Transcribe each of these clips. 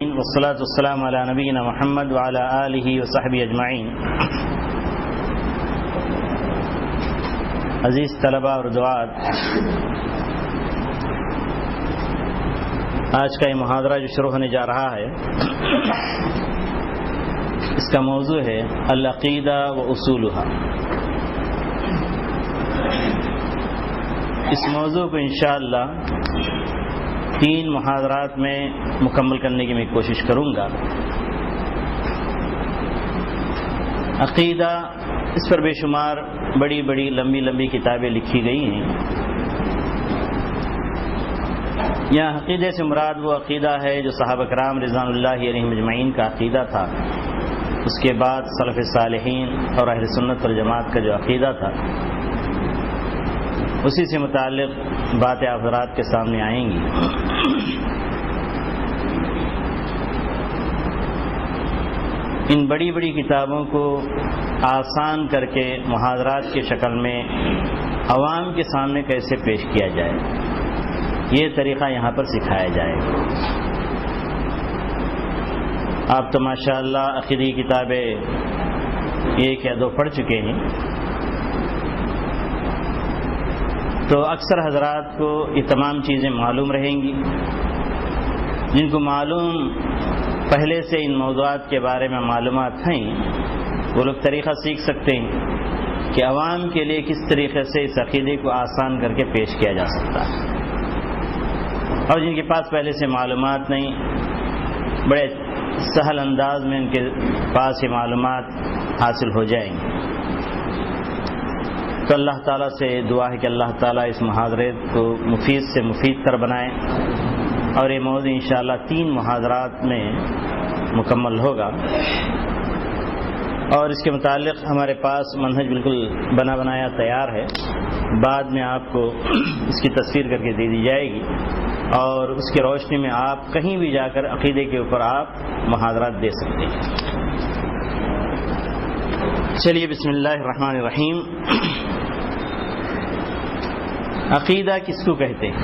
والصلاة والسلام على نبینا محمد وعلى آلہ وصحبہ اجمعین۔ عزیز طلباء اور دعات، آج کا یہ محاضرہ جو شروع ہونے جا رہا ہے اس کا موضوع ہے العقیدہ و اصولها۔ اس موضوع کو انشاءاللہ 3 محاضرات میں مکمل کرنے کی میں کوشش کروں گا۔ عقیدہ، اس پر بے شمار بڑی بڑی لمبی کتابیں لکھی گئی ہیں۔ یہاں عقیدے سے مراد وہ عقیدہ ہے جو صحابہ کرام رضوان اللہ علیہم اجمعین کا عقیدہ تھا، اس کے بعد سلف صالحین اور اہل سنت والجماعت کا جو عقیدہ تھا، اسی سے متعلق باتیں آپ حضرات کے سامنے آئیں گی۔ ان بڑی کتابوں کو آسان کر کے محاضرات کی شکل میں عوام کے سامنے کیسے پیش کیا جائے، یہ طریقہ یہاں پر سکھایا جائے گا۔ آپ تو ماشاءاللہ عقیدی کتابیں 1 یا 2 پڑھ چکے ہیں، تو اکثر حضرات کو یہ تمام چیزیں معلوم رہیں گی۔ جن کو معلوم پہلے سے ان موضوعات کے بارے میں معلومات ہیں، وہ لوگ طریقہ سیکھ سکتے ہیں کہ عوام کے لیے کس طریقے سے اس عقیدے کو آسان کر کے پیش کیا جا سکتا ہے، اور جن کے پاس پہلے سے معلومات نہیں، بڑے سہل انداز میں ان کے پاس یہ معلومات حاصل ہو جائیں گی۔ تو اللہ تعالیٰ سے دعا ہے کہ اللہ تعالیٰ اس محاضرے کو مفید سے مفید تر بنائے، اور یہ موضوع انشاءاللہ 3 محاضرات میں مکمل ہوگا، اور اس کے متعلق ہمارے پاس منہج بالکل بنا بنایا تیار ہے، بعد میں آپ کو اس کی تصویر کر کے دے دی جائے گی، اور اس کی روشنی میں آپ کہیں بھی جا کر عقیدے کے اوپر آپ محاضرات دے سکتے ہیں۔ چلیے بسم اللہ الرحمن الرحیم۔ عقیدہ کس کو کہتے ہیں؟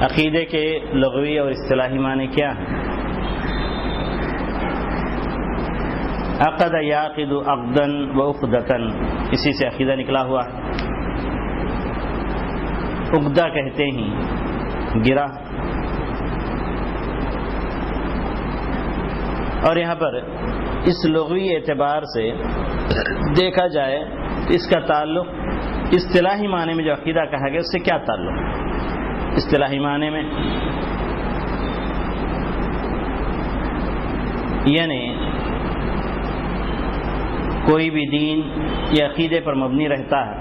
عقیدے کے لغوی اور اصطلاحی معنی کیا ہیں؟ عقد یعقد عقدا و عقدۃ، اسی سے عقیدہ نکلا ہوا ہے۔ عقدہ کہتے ہیں گرہ، اور یہاں پر اس لغوی اعتبار سے دیکھا جائے اس کا تعلق اصطلاحی معنی میں جو عقیدہ کہا گیا اس سے کیا تعلق؟ اصطلاحی معنی میں یعنی کوئی بھی دین یہ عقیدے پر مبنی رہتا ہے۔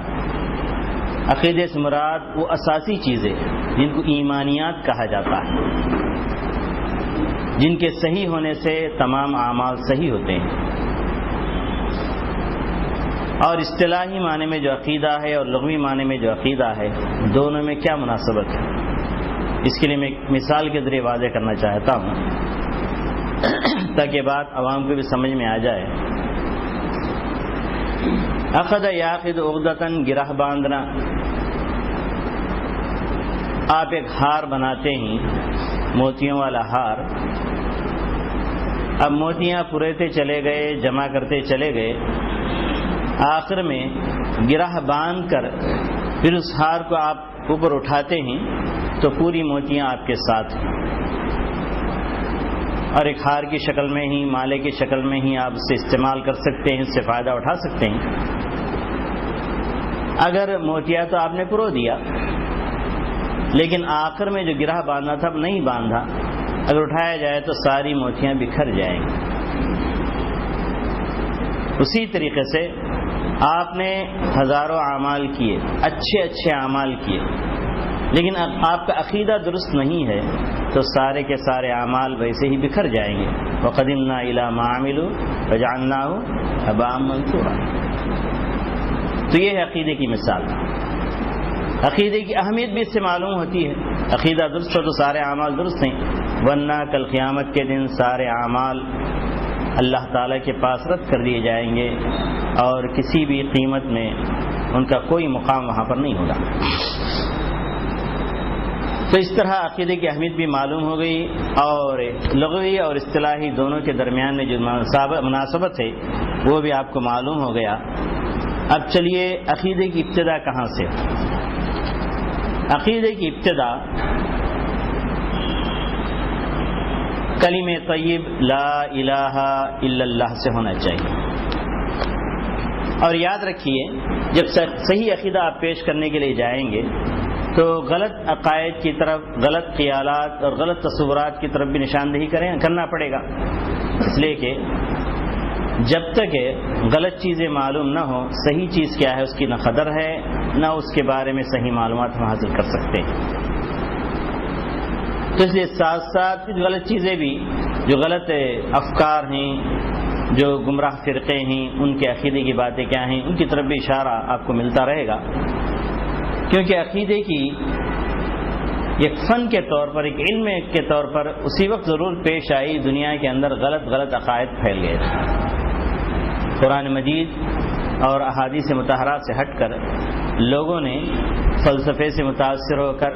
عقیدے سے مراد وہ اساسی چیزیں جن کو ایمانیات کہا جاتا ہے، جن کے صحیح ہونے سے تمام اعمال صحیح ہوتے ہیں۔ اور اصطلاحی معنی میں جو عقیدہ ہے اور لغوی معنی میں جو عقیدہ ہے، دونوں میں کیا مناسبت ہے، اس کے لیے میں ایک مثال کے ذریعے واضح کرنا چاہتا ہوں تاکہ بات عوام کو بھی سمجھ میں آ جائے۔ عقد یعقد عقدۃ، گرہ باندھنا۔ آپ ایک ہار بناتے ہیں، موتیوں والا ہار۔ اب موتیاں پریتے چلے گئے، جمع کرتے چلے گئے، آخر میں گرہ باندھ کر پھر اس ہار کو آپ اوپر اٹھاتے ہیں تو پوری موتیاں آپ کے ساتھ ہیں، اور ایک ہار کی شکل میں ہی، مالے کی شکل میں ہی آپ اسے استعمال کر سکتے ہیں، اس سے فائدہ اٹھا سکتے ہیں۔ اگر موتیا تو آپ نے پرو دیا، لیکن آخر میں جو گرہ باندھنا تھا اب نہیں باندھا، اگر اٹھایا جائے تو ساری موتیاں بکھر جائیں گی۔ اسی طریقے سے آپ نے ہزاروں اعمال کیے، اچھے اعمال کیے، لیکن آپ کا عقیدہ درست نہیں ہے تو سارے کے سارے اعمال ویسے ہی بکھر جائیں گے۔ وَقَدِمْنَا إِلَىٰ مَا عَمِلُوا فَجَعَلْنَاهُ هَبَاءً مَنثُورًا۔ تو یہ ہے عقیدے کی مثال۔ عقیدے کی اہمیت بھی اس سے معلوم ہوتی ہے، عقیدہ درست ہو تو سارے اعمال درست ہیں، ورنہ کل قیامت کے دن سارے اعمال اللہ تعالیٰ کے پاس رد کر دیے جائیں گے، اور کسی بھی قیمت میں ان کا کوئی مقام وہاں پر نہیں ہوگا۔ تو اس طرح عقیدے کی اہمیت بھی معلوم ہو گئی اور لغوی اور اصطلاحی دونوں کے درمیان میں جو مناسبت ہے وہ بھی آپ کو معلوم ہو گیا۔ اب چلیے عقیدے کی ابتدا کہاں سے؟ عقیدے کی ابتدا کلمہ طیب لا الہ الا اللہ سے ہونا چاہیے۔ اور یاد رکھیے جب صحیح عقیدہ آپ پیش کرنے کے لیے جائیں گے تو غلط عقائد کی طرف، غلط خیالات اور غلط تصورات کی طرف بھی نشاندہی کرنا پڑے گا، اس لیے کہ جب تک غلط چیزیں معلوم نہ ہو صحیح چیز کیا ہے اس کی نہ قدر ہے نہ اس کے بارے میں صحیح معلومات ہم حاصل کر سکتے ہیں۔ تو اس لیے ساتھ ساتھ کچھ غلط چیزیں بھی، جو غلط افکار ہیں، جو گمراہ فرقے ہیں، ان کے عقیدے کی باتیں کیا ہیں، ان کی طرف بھی اشارہ آپ کو ملتا رہے گا، کیونکہ عقیدے کی ایک فن کے طور پر، ایک علم کے طور پر اسی وقت ضرور پیش آئی دنیا کے اندر غلط عقائد پھیل گئے تھے۔ قرآن مجید اور احادیث مطہرات سے ہٹ کر لوگوں نے فلسفے سے متاثر ہو کر،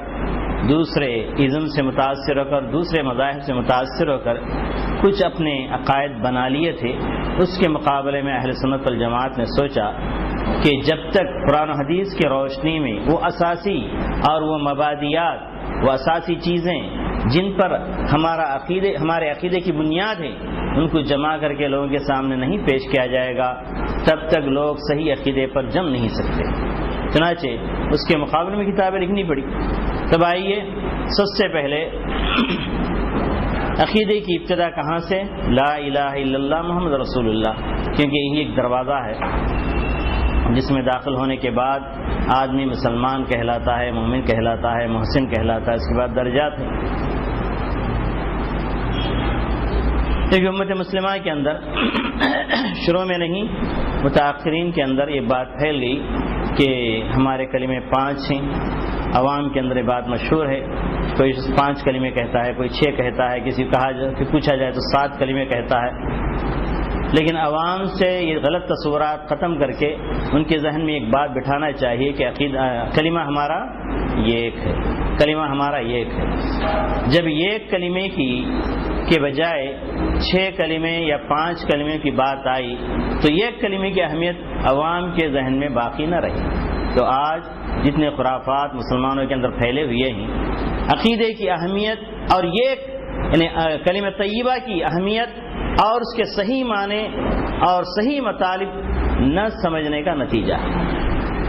دوسرے ازم سے متاثر ہو کر، دوسرے مذاہب سے متاثر ہو کر کچھ اپنے عقائد بنا لیے تھے۔ اس کے مقابلے میں اہل سنت والجماعت نے سوچا کہ جب تک قرآن و حدیث کی روشنی میں وہ اساسی اور وہ مبادیات، وہ اساسی چیزیں جن پر ہمارے عقیدے کی بنیاد ہے، ان کو جمع کر کے لوگوں کے سامنے نہیں پیش کیا جائے گا، تب تک لوگ صحیح عقیدے پر جم نہیں سکتے۔ چنانچہ اس کے مقابلے میں کتابیں لکھنی پڑی۔ تب آئیے سب سے پہلے عقیدے کی ابتدا کہاں سے؟ لا الہ الا اللہ محمد رسول اللہ، کیونکہ یہی ایک دروازہ ہے جس میں داخل ہونے کے بعد آدمی مسلمان کہلاتا ہے، مومن کہلاتا ہے، محسن کہلاتا ہے، اس کے بعد درجات ہیں۔ ایک امت مسلمہ کے اندر شروع میں نہیں، متاخرین کے اندر یہ بات پھیل گئی کہ ہمارے کلمے 5 ہیں۔ عوام کے اندر یہ بات مشہور ہے، کوئی 5 کلمے کہتا ہے، کوئی 6 کہتا ہے، کسی پوچھا جائے تو 7 کلمے کہتا ہے۔ لیکن عوام سے یہ غلط تصورات ختم کر کے ان کے ذہن میں ایک بات بٹھانا چاہیے کہ کلمہ ہمارا یہ ایک ہے، کلمہ ہمارا یہ ایک ہے۔ جب ایک کلمے کے بجائے 6 کلمے یا 5 کلمے کی بات آئی تو ایک کلمے کی اہمیت عوام کے ذہن میں باقی نہ رہی۔ تو آج جتنے خرافات مسلمانوں کے اندر پھیلے ہوئے ہیں، عقیدے کی اہمیت اور یعنی کلمہ طیبہ کی اہمیت اور اس کے صحیح معنی اور صحیح مطالب نہ سمجھنے کا نتیجہ ہے۔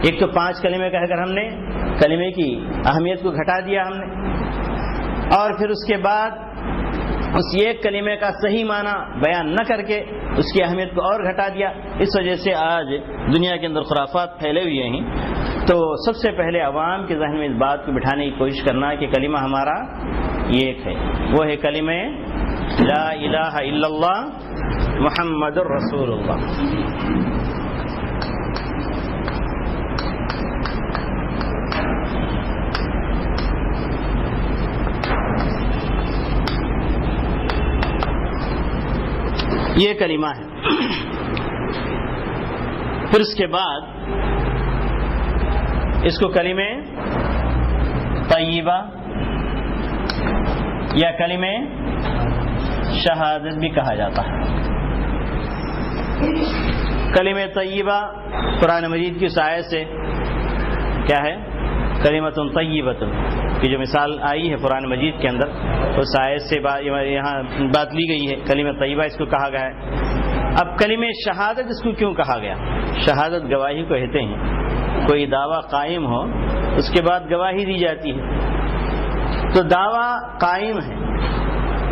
ایک تو 5 کلمے کہہ کر ہم نے کلمے کی اہمیت کو گھٹا دیا ہم نے، اور پھر اس کے بعد اس ایک کلمے کا صحیح معنی بیان نہ کر کے اس کی اہمیت کو اور گھٹا دیا۔ اس وجہ سے آج دنیا کے اندر خرافات پھیلے ہوئے ہیں۔ تو سب سے پہلے عوام کے ذہن میں اس بات کو بٹھانے کی کوشش کرنا ہے کہ کلمہ ہمارا یہ ایک ہے، وہ ہے کلمہ لا الہ الا اللہ محمد الرسول اللہ۔ یہ کلمہ ہے۔ پھر اس کے بعد اس کو کلمہ طیبہ یا کلمہ شہادت بھی کہا جاتا ہے۔ کلمہ طیبہ قرآن مجید کی اس آیت سے کیا ہے؟ کلمۃ طیبۃ کی جو مثال آئی ہے قرآن مجید کے اندر، اس آیت سے یہاں بات لی گئی ہے، کلمہ طیبہ اس کو کہا گیا ہے۔ اب کلمہ شہادت اس کو کیوں کہا گیا؟ شہادت گواہی کو کہتے ہیں۔ کوئی دعویٰ قائم ہو اس کے بعد گواہی دی جاتی ہے، تو دعویٰ قائم ہے،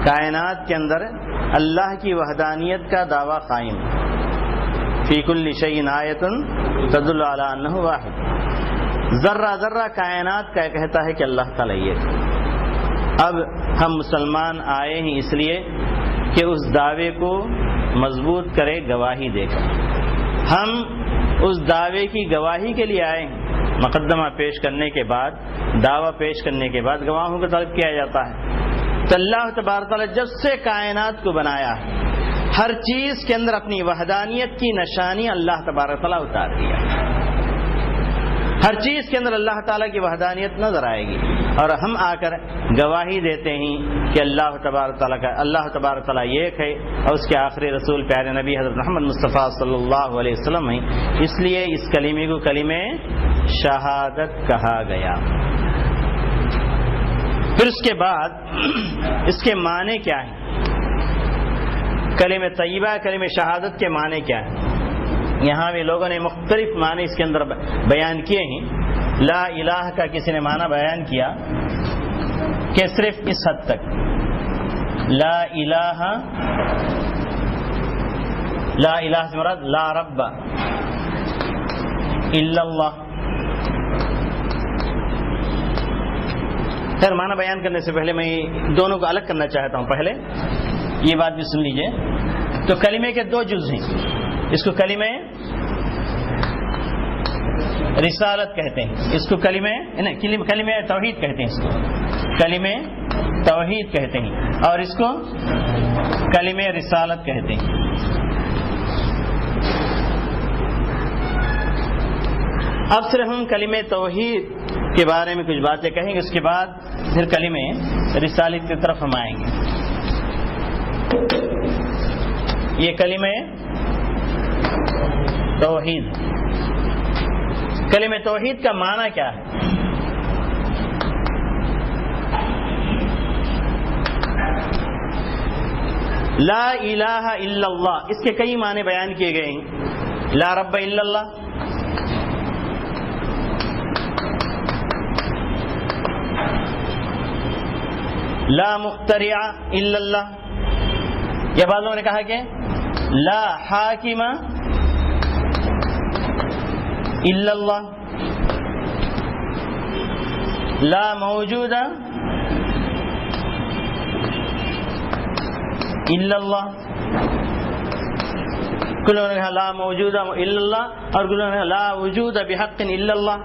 کائنات کے اندر اللہ کی وحدانیت کا دعویٰ قائم ہے۔ فی کل شیء آیۃ تدل علی انہ واحد، ذرہ ذرہ کائنات کا کہتا ہے کہ اللہ تعالیٰ یہ ہے۔ اب ہم مسلمان آئے ہیں اس لیے کہ اس دعوے کو مضبوط کرے گواہی دے کر۔ ہم اس دعوے کی گواہی کے لیے آئے ہیں، مقدمہ پیش کرنے کے بعد، دعویٰ پیش کرنے کے بعد گواہوں کو طلب کیا جاتا ہے۔ تو اللہ تبارک تعالیٰ جب سے کائنات کو بنایا ہے، ہر چیز کے اندر اپنی وحدانیت کی نشانی اللہ تبارک تعالیٰ اتار دیا۔ ہر چیز کے اندر اللہ تعالیٰ کی وحدانیت نظر آئے گی، اور ہم آ کر گواہی دیتے ہیں کہ اللہ تبارک تعالیٰ ایک ہے، اور اس کے آخری رسول پیارے نبی حضرت محمد مصطفیٰ صلی اللہ علیہ وسلم ہیں۔ اس لیے اس کلمے کو کلمہ شہادت کہا گیا۔ پھر اس کے بعد اس کے معنی کیا ہیں؟ کلمہ طیبہ، کلمہ شہادت کے معنی کیا ہیں؟ یہاں بھی لوگوں نے مختلف معنی اس کے اندر بیان کیے ہیں۔ لا الہ کا کسی نے معنی بیان کیا کہ صرف اس حد تک، لا الہ سے مراد لا رب الا اللہ۔ خیر، معنی بیان کرنے سے پہلے میں دونوں کو الگ کرنا چاہتا ہوں۔ پہلے یہ بات بھی سن لیجئے، تو کلمے کے دو جز ہیں، اس کو کلمہ رسالت کہتے ہیں، اس کو کلمہ توحید کہتے ہیں، اس کو کلمہ توحید کہتے ہیں، اور اس کو کلمہ رسالت کہتے ہیں۔ اب صرف ہم کلمہ توحید کے بارے میں کچھ باتیں کہیں گے، اس کے بعد پھر کلمہ رسالت کی طرف ہم آئیں گے۔ یہ کلمہ توحید، کلمہ توحید کا معنی کیا ہے؟ لا الہ الا اللہ، اس کے کئی معنی بیان کیے گئے ہیں۔ لا رب الا اللہ، لا مخترع الا اللہ، یا بعض لوگوں نے کہا کہ لا حاکم الا اللہ، لا موجود الا اللہ، کل لوگوں نے کہا لا موجود الا اللہ، اور کل لوگوں نے کہا لا وجود بحق الا اللہ،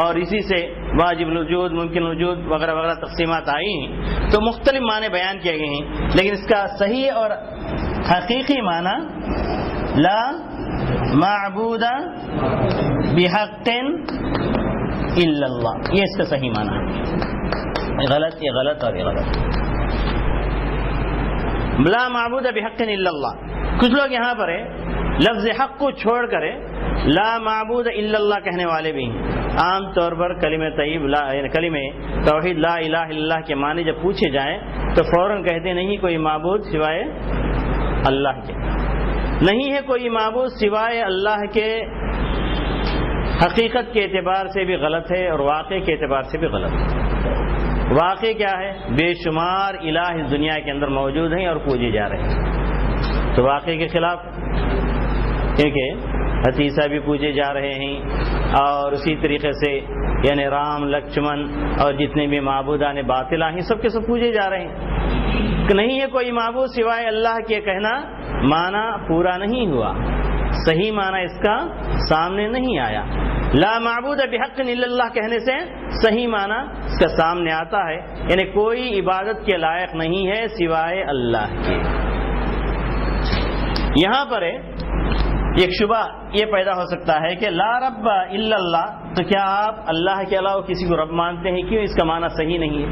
اور اسی سے واجب الوجود، ممکن الوجود وغیرہ وغیرہ تقسیمات آئی ہیں۔ تو مختلف معنی بیان کیے گئے ہیں، لیکن اس کا صحیح اور حقیقی معنی لا معبود بحق الا اللہ، یہ اس کا صحیح معنی ہے۔ غلط، یہ غلط اور یہ غلط۔ لا معبود بحق الا اللہ، کچھ لوگ یہاں پر لفظ حق کو چھوڑ کر لا معبود الا اللہ کہنے والے بھی ہیں۔ عام طور پر کلمہ طیب کلمہ توحید لا الہ الا اللہ کے معنی جب پوچھے جائیں تو فوراً کہتے نہیں کوئی معبود سوائے اللہ کے، نہیں ہے کوئی معبود سوائے اللہ کے۔ حقیقت کے اعتبار سے بھی غلط ہے اور واقع کے اعتبار سے بھی غلط ہے۔ واقع کیا ہے؟ بے شمار الہ اس دنیا کے اندر موجود ہیں اور پوجے جا رہے ہیں، تو واقع کے خلاف، کیونکہ حتیثہ بھی پوجے جا رہے ہیں، اور اسی طریقے سے یعنی رام، لکشمن اور جتنے بھی معبودان باطلہ ہیں سب کے سب پوجے جا رہے ہیں۔ نہیں ہے کوئی معبود سوائے اللہ کے کہنا معنی پورا نہیں ہوا، صحیح معنی اس کا سامنے نہیں آیا۔ لا معبود بحق الا اللہ کہنے سے صحیح معنی اس کا سامنے آتا ہے، یعنی کوئی عبادت کے لائق نہیں ہے سوائے اللہ کے۔ یہاں پر ایک شبہ یہ پیدا ہو سکتا ہے کہ لا رب الا اللہ، تو کیا آپ اللہ کے علاوہ کسی کو رب مانتے ہیں؟ کیوں اس کا معنی صحیح نہیں ہے؟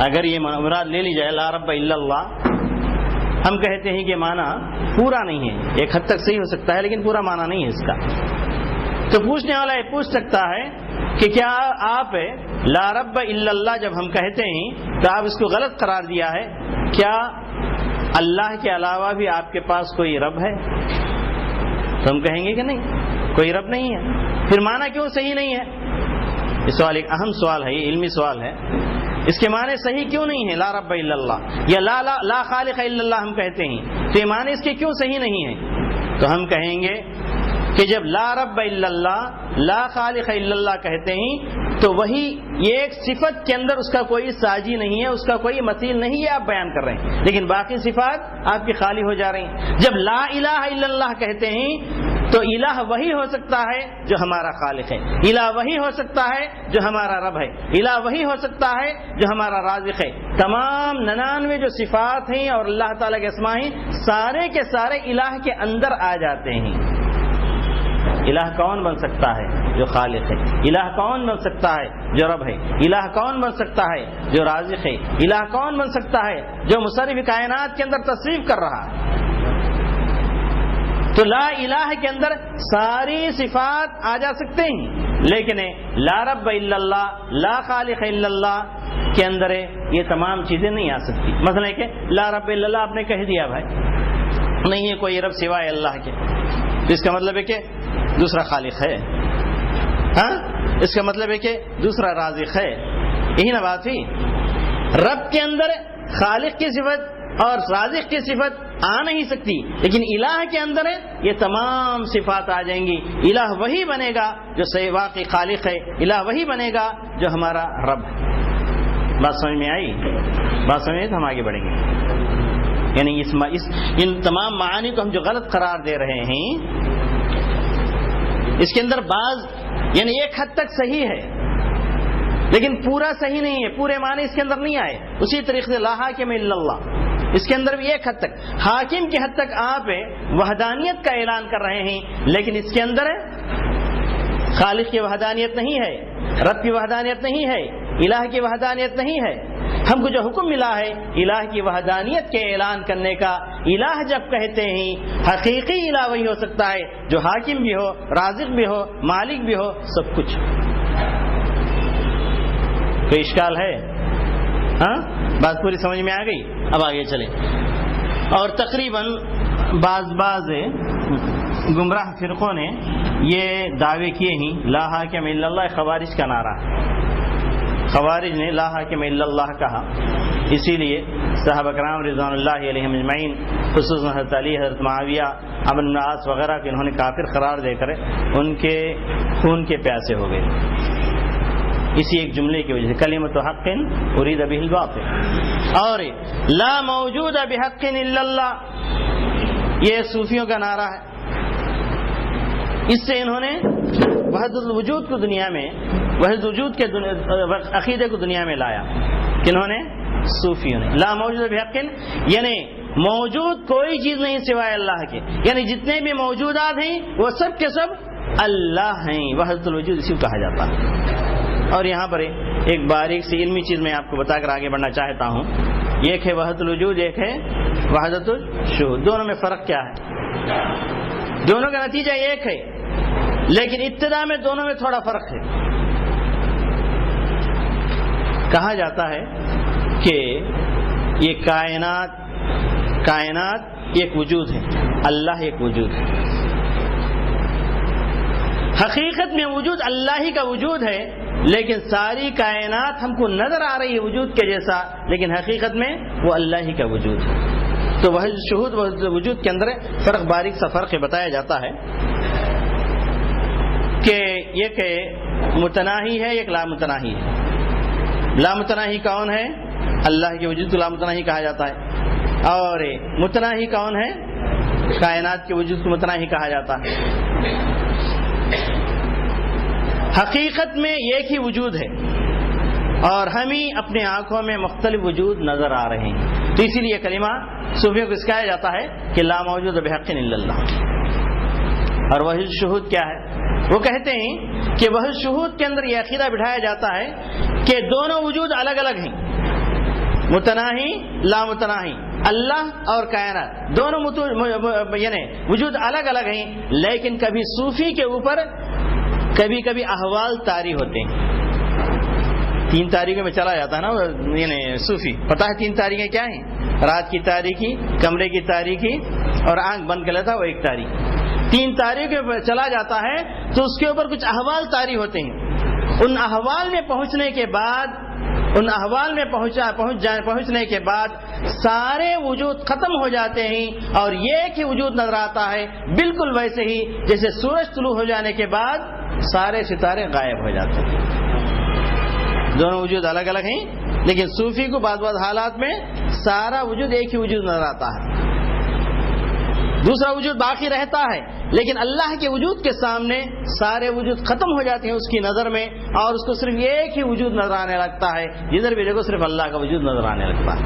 اگر یہ مراد لے لی جائے لا رب الا اللہ، ہم کہتے ہیں کہ معنی پورا نہیں ہے، ایک حد تک صحیح ہو سکتا ہے لیکن پورا معنی نہیں ہے اس کا۔ تو پوچھنے والا یہ پوچھ سکتا ہے کہ کیا آپ لا رب الا اللہ جب ہم کہتے ہیں تو آپ اس کو غلط قرار دیا ہے؟ کیا اللہ کے علاوہ بھی آپ کے پاس کوئی رب ہے؟ تو ہم کہیں گے کہ نہیں، کوئی رب نہیں ہے۔ پھر معنی کیوں صحیح نہیں ہے؟ یہ سوال ایک اہم سوال ہے، یہ علمی سوال ہے۔ اس کے معنی صحیح کیوں نہیں ہے لا رب الا اللہ، یا لا خالق الا اللہ ہم کہتے ہیں، تو یہ معنی اس کے کیوں صحیح نہیں ہے؟ تو ہم کہیں گے کہ جب لا رب الا اللہ، لا خالق الا اللہ کہتے ہیں تو وہی یہ ایک صفت کے اندر اس کا کوئی ساجی نہیں ہے، اس کا کوئی مثیل نہیں ہے، آپ بیان کر رہے ہیں، لیکن باقی صفات آپ کی خالی ہو جا رہی ہیں۔ جب لا الہ الا اللہ کہتے ہیں تو الہ وہی ہو سکتا ہے جو ہمارا خالق ہے، الہ وہی ہو سکتا ہے جو ہمارا رب ہے، الہ وہی ہو سکتا ہے جو ہمارا رازق ہے۔ تمام 99 جو صفات ہیں اور اللہ تعالیٰ کے اسماء ہیں، سارے کے سارے الہ کے اندر آ جاتے ہیں۔ الہ کون بن سکتا ہے؟ جو خالق ہے. الہ کون بن سکتا ہے؟ جو رب ہے. الہ کون بن سکتا ہے؟ جو رازق ہے. الہ کون بن سکتا ہے؟ جو مصرف کائنات کے اندر تصریف کر رہا ہے. تو لا الہ کے اندر ساری صفات آ جا سکتے ہیں، لیکن لا رب الا اللہ، لا خالق الا اللہ کے اندر یہ تمام چیزیں نہیں آ سکتی. مثلا کہ لا رب الا اللہ آپ نے کہہ دیا بھائی، نہیں ہے کوئی رب سوائے اللہ کے، اس کا مطلب ہے کہ دوسرا خالق ہے. ہاں، اس کا مطلب ہے کہ دوسرا رازق ہے. یہی نا بات ہوئی. رب کے اندر خالق کی صفت اور رازق کی صفت آ نہیں سکتی، لیکن الہ کے اندر یہ تمام صفات آ جائیں گی. الہ وہی بنے گا جو واقعی خالق ہے، الہ وہی بنے گا جو ہمارا رب ہے. بات سمجھ میں آئی؟ بات سمجھ میں تو ہم آگے بڑھیں گے. یعنی ان تمام معانی کو ہم جو غلط قرار دے رہے ہیں، اس کے اندر بعض یعنی ایک حد تک صحیح ہے لیکن پورا صحیح نہیں ہے، پورے معنی اس کے اندر نہیں آئے. اسی طریقے سے لا حاکم الا اللہ، اس کے اندر بھی ایک حد تک حاکم کی حد تک آپ وحدانیت کا اعلان کر رہے ہیں، لیکن اس کے اندر خالق کی وحدانیت نہیں ہے، رب کی وحدانیت نہیں ہے، الہ کی وحدانیت نہیں ہے. ہم کو جو حکم ملا ہے الہ کی وحدانیت کے اعلان کرنے کا. الہ جب کہتے ہیں حقیقی الہ وہی ہو سکتا ہے جو حاکم بھی ہو، رازق بھی ہو، مالک بھی ہو، سب کچھ. کوئی اشکال ہے؟ ہاں، بات پوری سمجھ میں آ گئی. اب آگے چلیں. اور تقریباً بعض گمراہ فرقوں نے یہ دعوے کیے ہیں لا حاکم الا اللہ خوارج کا نعرہ. خوارج نے لا حاکم الا اللہ کہا، اسی لیے صحابہ کرام رضوان اللہ علیہم اجمعین، خصوصاً حضرت علی، حضرت معاویہ، عمرو بن العاص وغیرہ کے انہوں نے کافر قرار دے کر ان کے خون کے پیاسے ہو گئے اسی ایک جملے کی وجہ سے، کلمۃ حق ارید بہ الباطل. اور لا موجود بحق الا اللہ یہ صوفیوں کا نعرہ ہے. اس سے انہوں نے وحدت الوجود کو دنیا میں، وحدت الوجود کے عقیدے کو دنیا میں لایا. کنہوں نے؟ صوفیوں نے. لا موجود بحق یعنی موجود کوئی چیز نہیں سوائے اللہ کے، یعنی جتنے بھی موجودات ہیں وہ سب کے سب اللہ ہیں. وحدت الوجود اسی کو کہا جاتا ہے. اور یہاں پر ایک باریک سی علمی چیز میں آپ کو بتا کر آگے بڑھنا چاہتا ہوں. ایک ہے وحدت الوجود، ایک ہے وحدت الشہود. دونوں میں فرق کیا ہے؟ دونوں کا نتیجہ ایک ہے، لیکن ابتدا میں دونوں میں تھوڑا فرق ہے. کہا جاتا ہے کہ یہ کائنات ایک وجود ہے، اللہ ایک وجود ہے. حقیقت میں وجود اللہ ہی کا وجود ہے، لیکن ساری کائنات ہم کو نظر آ رہی ہے وجود کے جیسا، لیکن حقیقت میں وہ اللہ ہی کا وجود ہے. تو وہ شہود وجود کے اندر فرق، باریک سا فرق بتایا جاتا ہے کہ ایک متناہی ہے، ایک لامتناہی ہے. لامتناہی کون ہے؟ اللہ کے وجود کو لامتناہی کہا جاتا ہے. اور متناہی کون ہے؟ کائنات کے وجود کو متناہی کہا جاتا ہے. حقیقت میں ایک ہی وجود ہے اور ہمیں اپنے آنکھوں میں مختلف وجود نظر آ رہے ہیں. تو اسی لیے کلمہ صوفیوں کو سکھایا جاتا ہے کہ لا موجود بحق الا اللہ. اور وحی الشہود کیا ہے؟ وہ کہتے ہیں کہ وحی الشہود کے اندر یہ عقیدہ بٹھایا جاتا ہے کہ دونوں وجود الگ الگ ہیں، متناہی لامتناہی، اللہ اور کائنات دونوں یعنی وجود الگ الگ ہیں. لیکن کبھی صوفی کے اوپر کبھی کبھی احوال طاری ہوتے ہیں. 3 تاریخوں میں چلا جاتا ہے نا یعنی صوفی. پتہ ہے 3 تاریخیں کیا ہیں؟ رات کی تاریخی، کمرے کی تاریخی اور آنکھ بند کر لیتا وہ ایک تاریخ. 3 تاریخوں پہ چلا جاتا ہے تو اس کے اوپر کچھ احوال طاری ہوتے ہیں. ان احوال میں پہنچنے کے بعد پہنچنے کے بعد سارے وجود ختم ہو جاتے ہیں اور ایک ہی وجود نظر آتا ہے، بالکل ویسے ہی جیسے سورج طلوع ہو جانے کے بعد سارے ستارے غائب ہو جاتے ہیں. دونوں وجود الگ الگ ہیں، لیکن صوفی کو بعض حالات میں سارا وجود ایک ہی وجود نظر آتا ہے. دوسرا وجود باقی رہتا ہے، لیکن اللہ کے وجود کے سامنے سارے وجود ختم ہو جاتے ہیں اس کی نظر میں، اور اس کو صرف ایک ہی وجود نظر آنے لگتا ہے. جدھر بھی دیکھو صرف اللہ کا وجود نظر آنے لگتا ہے.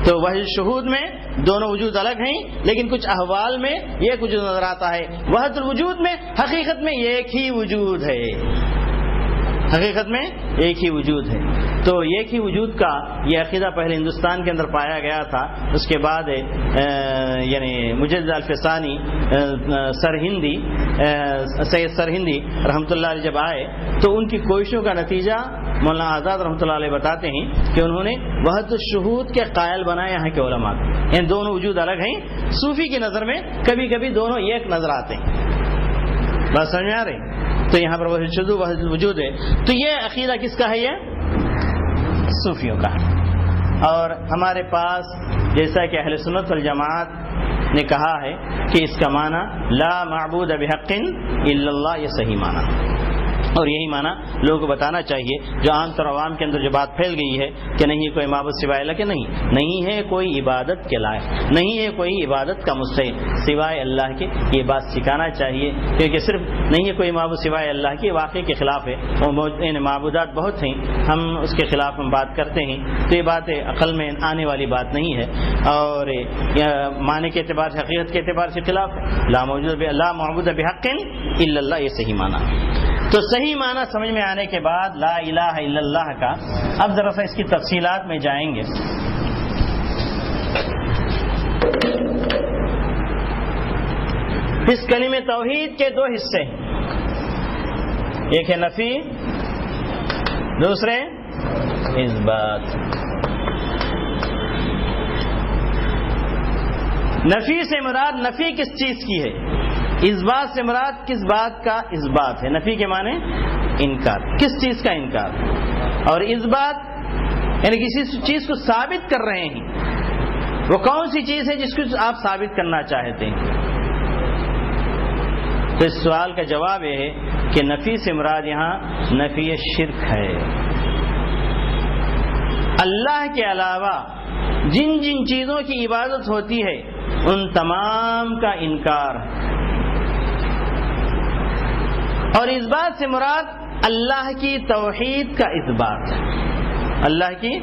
تو وحدت الشہود میں دونوں وجود الگ ہیں لیکن کچھ احوال میں ایک وجود نظر آتا ہے. وحدت الوجود میں حقیقت میں ایک ہی وجود ہے، حقیقت میں ایک ہی وجود ہے. تو ایک ہی وجود کا یہ عقیدہ پہلے ہندوستان کے اندر پایا گیا تھا. اس کے بعد یعنی مجدد الفسانی سید سرہندی رحمۃ اللہ علیہ جب آئے تو ان کی کوششوں کا نتیجہ مولانا آزاد رحمۃ اللہ علیہ بتاتے ہیں کہ انہوں نے وحدت الشہود کے قائل بنائے یہاں کے علماء. یعنی دونوں وجود الگ ہیں. صوفی کی نظر میں کبھی کبھی دونوں ایک نظر آتے ہیں. بات سمجھ میں آ رہی؟ تو یہاں پر وحدت الوجود ہے. تو یہ عقیدہ کس کا ہے؟ یہ صوفیوں کا ہے. اور ہمارے پاس جیسا کہ اہل سنت والجماعت نے کہا ہے کہ اس کا معنی لا معبود بحق الا اللہ، یہ صحیح معنی. اور یہی معنی لوگوں کو بتانا چاہیے جو عام طور عوام کے اندر جو بات پھیل گئی ہے کہ نہیں کوئی معبود سوائے اللہ کے، نہیں ہے کوئی عبادت کے لائق، نہیں ہے کوئی عبادت کا مستحق سوائے اللہ کے. یہ بات سکھانا چاہیے کیونکہ صرف نہیں ہے کوئی معبود سوائے اللہ کے واقعے کے خلاف ہے. وہ معبودات بہت ہیں، ہم اس کے خلاف ہم بات کرتے ہیں تو یہ بات عقل میں آنے والی بات نہیں ہے اور معنی کے اعتبار سے حقیقت کے اعتبار سے خلاف ہے. لا معبود بحق الا اللہ، یہ صحیح معنی. تو صحیح معنی سمجھ میں آنے کے بعد لا الہ الا اللہ کا اب ذرا سا اس کی تفصیلات میں جائیں گے. اس کلمہ توحید کے دو حصے ہیں، ایک ہے نفی، دوسرے اثبات. نفی سے مراد نفی کس چیز کی ہے، اثبات سے مراد کس بات کا اثبات ہے. نفی کے معنی انکار، کس چیز کا انکار، اور اثبات یعنی کسی چیز کو ثابت کر رہے ہیں. وہ کون سی چیز ہے جس کو آپ ثابت کرنا چاہتے ہیں؟ تو اس سوال کا جواب یہ ہے کہ نفی سے مراد یہاں نفی شرک ہے. اللہ کے علاوہ جن جن چیزوں کی عبادت ہوتی ہے ان تمام کا انکار ہے. اور اس بات سے مراد اللہ کی توحید کا اثبات ہے. اللہ کی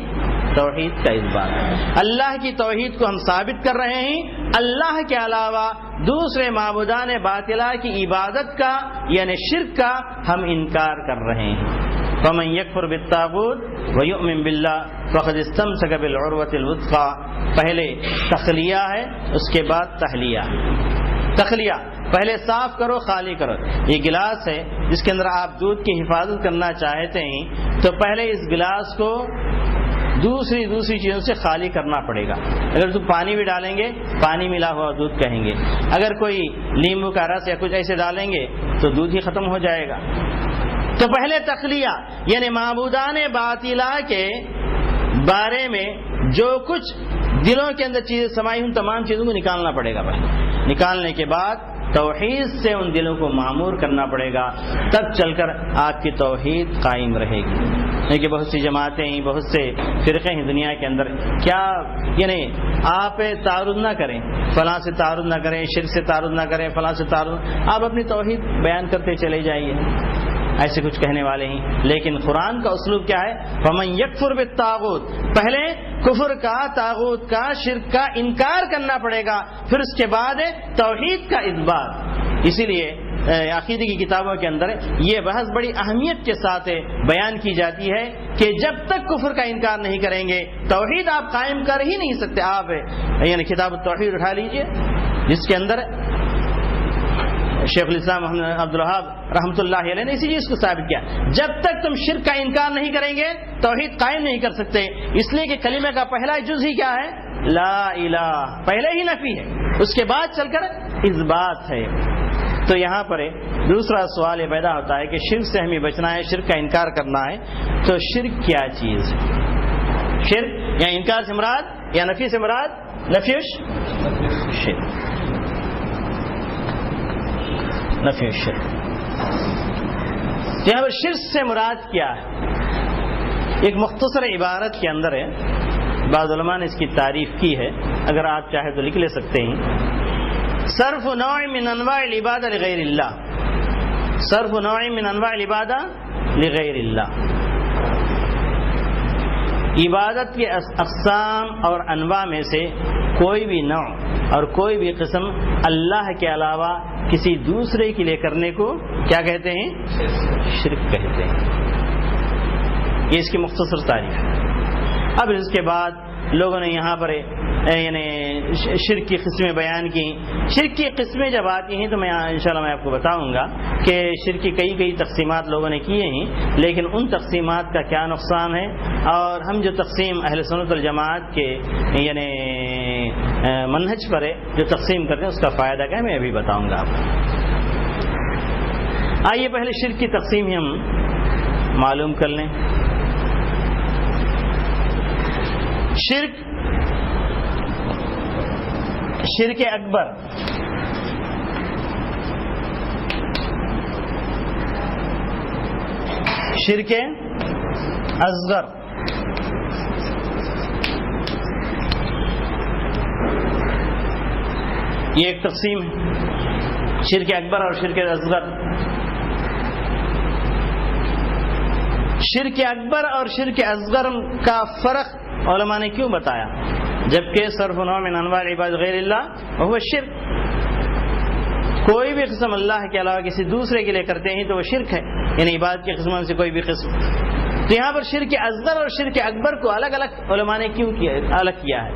توحید کا اثبات ہے. اللہ کی توحید کو ہم ثابت کر رہے ہیں، اللہ کے علاوہ دوسرے معبودان باطلہ کی عبادت کا یعنی شرک کا ہم انکار کر رہے ہیں. فمن یکفر بالطاغوت ویؤمن باللہ فقد استمسک بالعروۃ الوثقی. پہلے تخلیہ ہے، اس کے بعد تحلیہ. تخلیہ پہلے صاف کرو، خالی کرو. یہ گلاس ہے جس کے اندر آپ دودھ کی حفاظت کرنا چاہتے ہیں تو پہلے اس گلاس کو دوسری چیزوں سے خالی کرنا پڑے گا. اگر تم پانی بھی ڈالیں گے پانی ملا ہوا دودھ کہیں گے، اگر کوئی لیمبو کا رس یا کچھ ایسے ڈالیں گے تو دودھ ہی ختم ہو جائے گا. تو پہلے تخلیہ یعنی معبودان باطلہ کے بارے میں جو کچھ دلوں کے اندر چیزیں سمائی ان تمام چیزوں کو نکالنا پڑے گا. پہلے نکالنے کے بعد توحید سے ان دلوں کو معمور کرنا پڑے گا، تب چل کر آپ کی توحید قائم رہے گی. کیونکہ بہت سی جماعتیں ہیں، بہت سے فرقے ہیں دنیا کے اندر. کیا یعنی آپ تعارض نہ کریں، فلاں سے تعارض نہ کریں، شرک سے تعارض نہ کریں، فلاں سے تعارض، آپ اپنی توحید بیان کرتے چلے جائیے. ایسے کچھ کہنے والے ہیں، لیکن قرآن کا اسلوب کیا ہے؟ فمن یکفر بالطاغوت، پہلے کفر کا، طاغوت کا، شرک کا انکار کرنا پڑے گا، پھر اس کے بعد توحید کا اثبات. اسی لیے عقیدے کی کتابوں کے اندر یہ بحث بڑی اہمیت کے ساتھ بیان کی جاتی ہے کہ جب تک کفر کا انکار نہیں کریں گے توحید آپ قائم کر ہی نہیں سکتے. آپ یعنی کتاب التوحید اٹھا لیجئے جس کے اندر شیخ الاسلام محمد عبدالوہاب رحمۃ اللہ علیہ نے اسی چیز کو ثابت کیا. جب تک تم شرک کا انکار نہیں کریں گے توحید قائم نہیں کر سکتے. اس لیے کہ کلمے کا پہلا جز ہی کیا ہے؟ لا الہ. پہلے ہی نفی ہے، اس کے بعد چل کر اثبات ہے. تو یہاں پر دوسرا سوال یہ پیدا ہوتا ہے کہ شرک سے ہمیں بچنا ہے، شرک کا انکار کرنا ہے. تو شرک کیا چیز ہے؟ شرک یا انکار سے مراد یا نفی سے مراد نفی شرک، نفی الشرک. یہاں پر شرک سے مراد کیا ہے؟ ایک مختصر عبارت کے اندر ہے، بعض علماء نے اس کی تعریف کی ہے، اگر آپ چاہیں تو لکھ لے سکتے ہیں. صرف نوع من انواع العبادہ لغیر اللہ، صرف نوع من انواع العبادہ لغیر اللہ. عبادت کے اقسام اور انواع میں سے کوئی بھی نوع اور کوئی بھی قسم اللہ کے علاوہ کسی دوسرے کے لیے کرنے کو کیا کہتے ہیں؟ شرک کہتے ہیں. یہ اس کی مختصر تعریف ہے. اب اس کے بعد لوگوں نے یہاں پر یعنی شرک کی قسمیں بیان کی. شرک کی قسمیں جب آتی ہیں تو میں انشاءاللہ میں آپ کو بتاؤں گا کہ شرک کی کئی تقسیمات لوگوں نے کیے ہیں، لیکن ان تقسیمات کا کیا نقصان ہے، اور ہم جو تقسیم اہل سنت والجماعت کے یعنی منہج پر ہے جو تقسیم کرتے ہیں اس کا فائدہ کیا ہے، میں ابھی بتاؤں گا آپ کو. آئیے پہلے شرک کی تقسیم ہی ہم معلوم کر لیں. شرک اکبر، شرک اصغر، یہ ایک تقسیم ہے. شرک اکبر اور شرک اصغر. شرک اکبر اور شرک اصغر کا فرق علماء نے کیوں بتایا؟ جبکہ صرف نوع من انواع عبادت غیر اللہ وہ شرک، کوئی بھی قسم اللہ کے علاوہ کسی دوسرے کے لیے کرتے ہیں تو وہ شرک ہے، یعنی عبادت کی قسموں سے کوئی بھی قسم. تو یہاں پر شرک اصغر اور شرک اکبر کو الگ الگ علماء نے کیوں الگ کیا ہے؟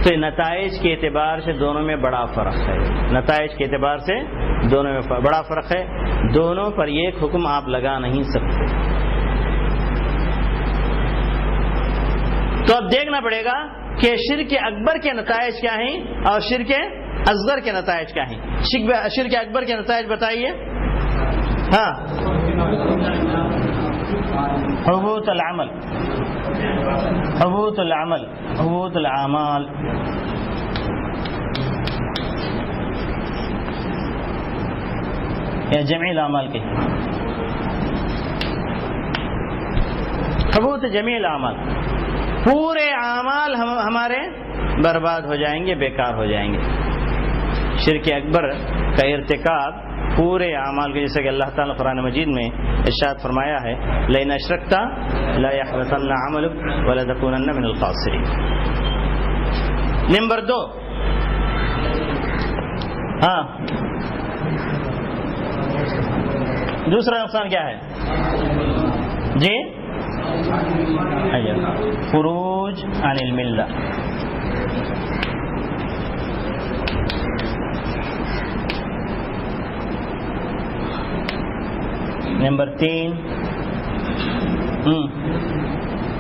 تو نتائج کے اعتبار سے دونوں میں بڑا فرق ہے. نتائج کے اعتبار سے دونوں میں بڑا فرق ہے. دونوں پر ایک حکم آپ لگا نہیں سکتے. تو اب دیکھنا پڑے گا کہ شرک اکبر کے نتائج کیا ہیں اور شرک اصغر کے نتائج کیا ہیں. شرک اکبر کے نتائج بتائیے. ہاں، حبوط العمل، حبوط العمل، حبوط الاعمال. یا جمع الاعمال کے حبوط جميع الاعمال، پورے اعمال ہمارے برباد ہو جائیں گے، بیکار ہو جائیں گے. شرک اکبر کا ارتکاب پورے اعمال کے، جیسے کہ اللہ تعالیٰ قرآن مجید میں ارشاد فرمایا ہے لئن اشرکت لیحبطن عملک ولتکونن من الخاسرین. نمبر 2، ہاں دوسرا نقصان کیا ہے جی؟ خروج عن الملہ. نمبر 3،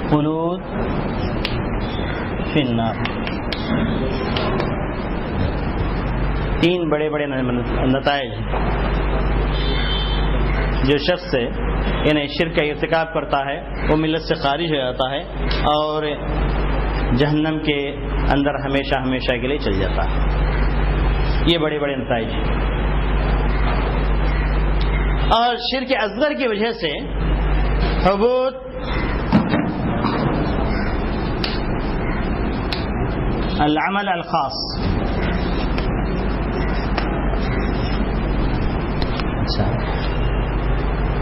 خلود فی النار. 3 بڑے بڑے نتائج جو شخص سے یعنی شرک کا ارتکاب کرتا ہے وہ ملت سے خارج ہو جاتا ہے اور جہنم کے اندر ہمیشہ ہمیشہ کے لیے چل جاتا ہے. یہ بڑے بڑے نتائج. اور شرک اصغر کی وجہ سے حبوط العمل الخاص.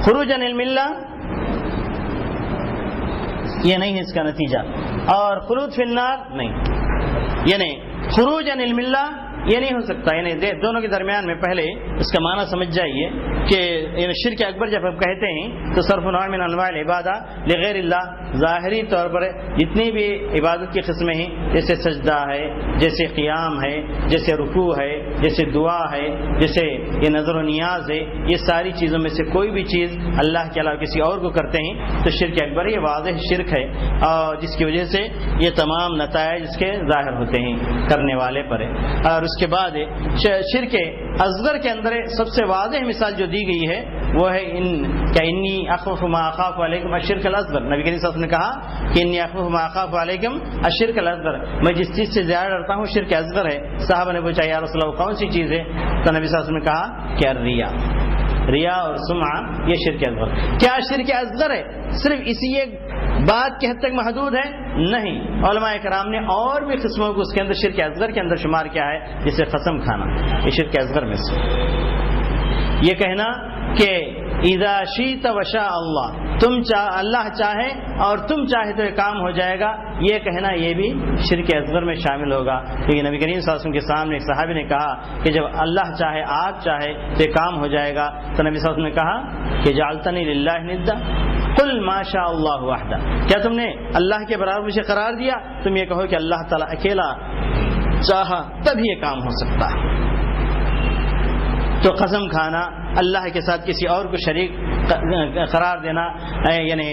خروج عن الملہ یہ نہیں ہے اس کا نتیجہ، اور خلود فی النار نہیں. یعنی خروج عن الملہ یہ نہیں ہو سکتا. یعنی دونوں کے درمیان میں پہلے اس کا معنی سمجھ جائیے کہ یعنی شرک اکبر جب ہم کہتے ہیں تو صرف نوع من انواع العبادہ لغیر اللہ، ظاہری طور پر جتنی بھی عبادت کی قسمیں ہیں جیسے سجدہ ہے، جیسے قیام ہے، جیسے رکوع ہے، جیسے دعا ہے، جیسے یہ نظر و نیاز ہے، یہ ساری چیزوں میں سے کوئی بھی چیز اللہ کے علاوہ کسی اور کو کرتے ہیں تو شرک اکبر یہ واضح شرک ہے، اور جس کی وجہ سے یہ تمام نتائج اس کے ظاہر ہوتے ہیں کرنے والے پر ہے. اور اس کے بعد شرک اصغر کے اندر سب سے واضح مثال جو دی گئی ہے وہ ہے انی اخاف ما اخاف علیکم الشرک الاصغر. نبی کریم صلی اللہ علیہ وسلم نے کہا کہ انی اخاف ما اخاف علیکم الشرک الاصغر، میں جس چیز سے زیادہ ڈرتا ہوں شرک اصغر ہے. صحابہ نے پوچھا یا رسول اللہ کون سی چیز ہے؟ تو نبی صلی اللہ علیہ وسلم نے کہا کہ ریا اور سمعہ یہ شرک اصغر. کیا شرک اصغر ہے صرف اسی ایک بات کی حد تک محدود ہے؟ نہیں، علماء کرام نے اور بھی قسموں کو اس کے اندر شرک اصغر کے اندر شمار کیا ہے، جسے قسم کھانا یہ شرک اصغر میں سے. یہ کہنا کہ اذا شئت وشاء اللہ، اللہ چاہے اور تم چاہے تو یہ کام ہو جائے گا، یہ کہنا یہ بھی شرک اصغر میں شامل ہوگا۔ لیکن نبی کریم صلی اللہ علیہ وسلم کے سامنے ایک صحابی نے کہا کہ جب اللہ چاہے آپ چاہے تو یہ کام ہو جائے گا، تو نبی صلی اللہ علیہ وسلم نے کہا کہ جعلتنی للہ ندا قل ما شاء اللہ وحدہ، کیا تم نے اللہ کے برابر مجھے قرار دیا؟ تم یہ کہو کہ اللہ تعالیٰ اکیلا چاہا تب یہ کام ہو سکتا ہے۔ تو قسم کھانا، اللہ کے ساتھ کسی اور کو شریک قرار دینا، یعنی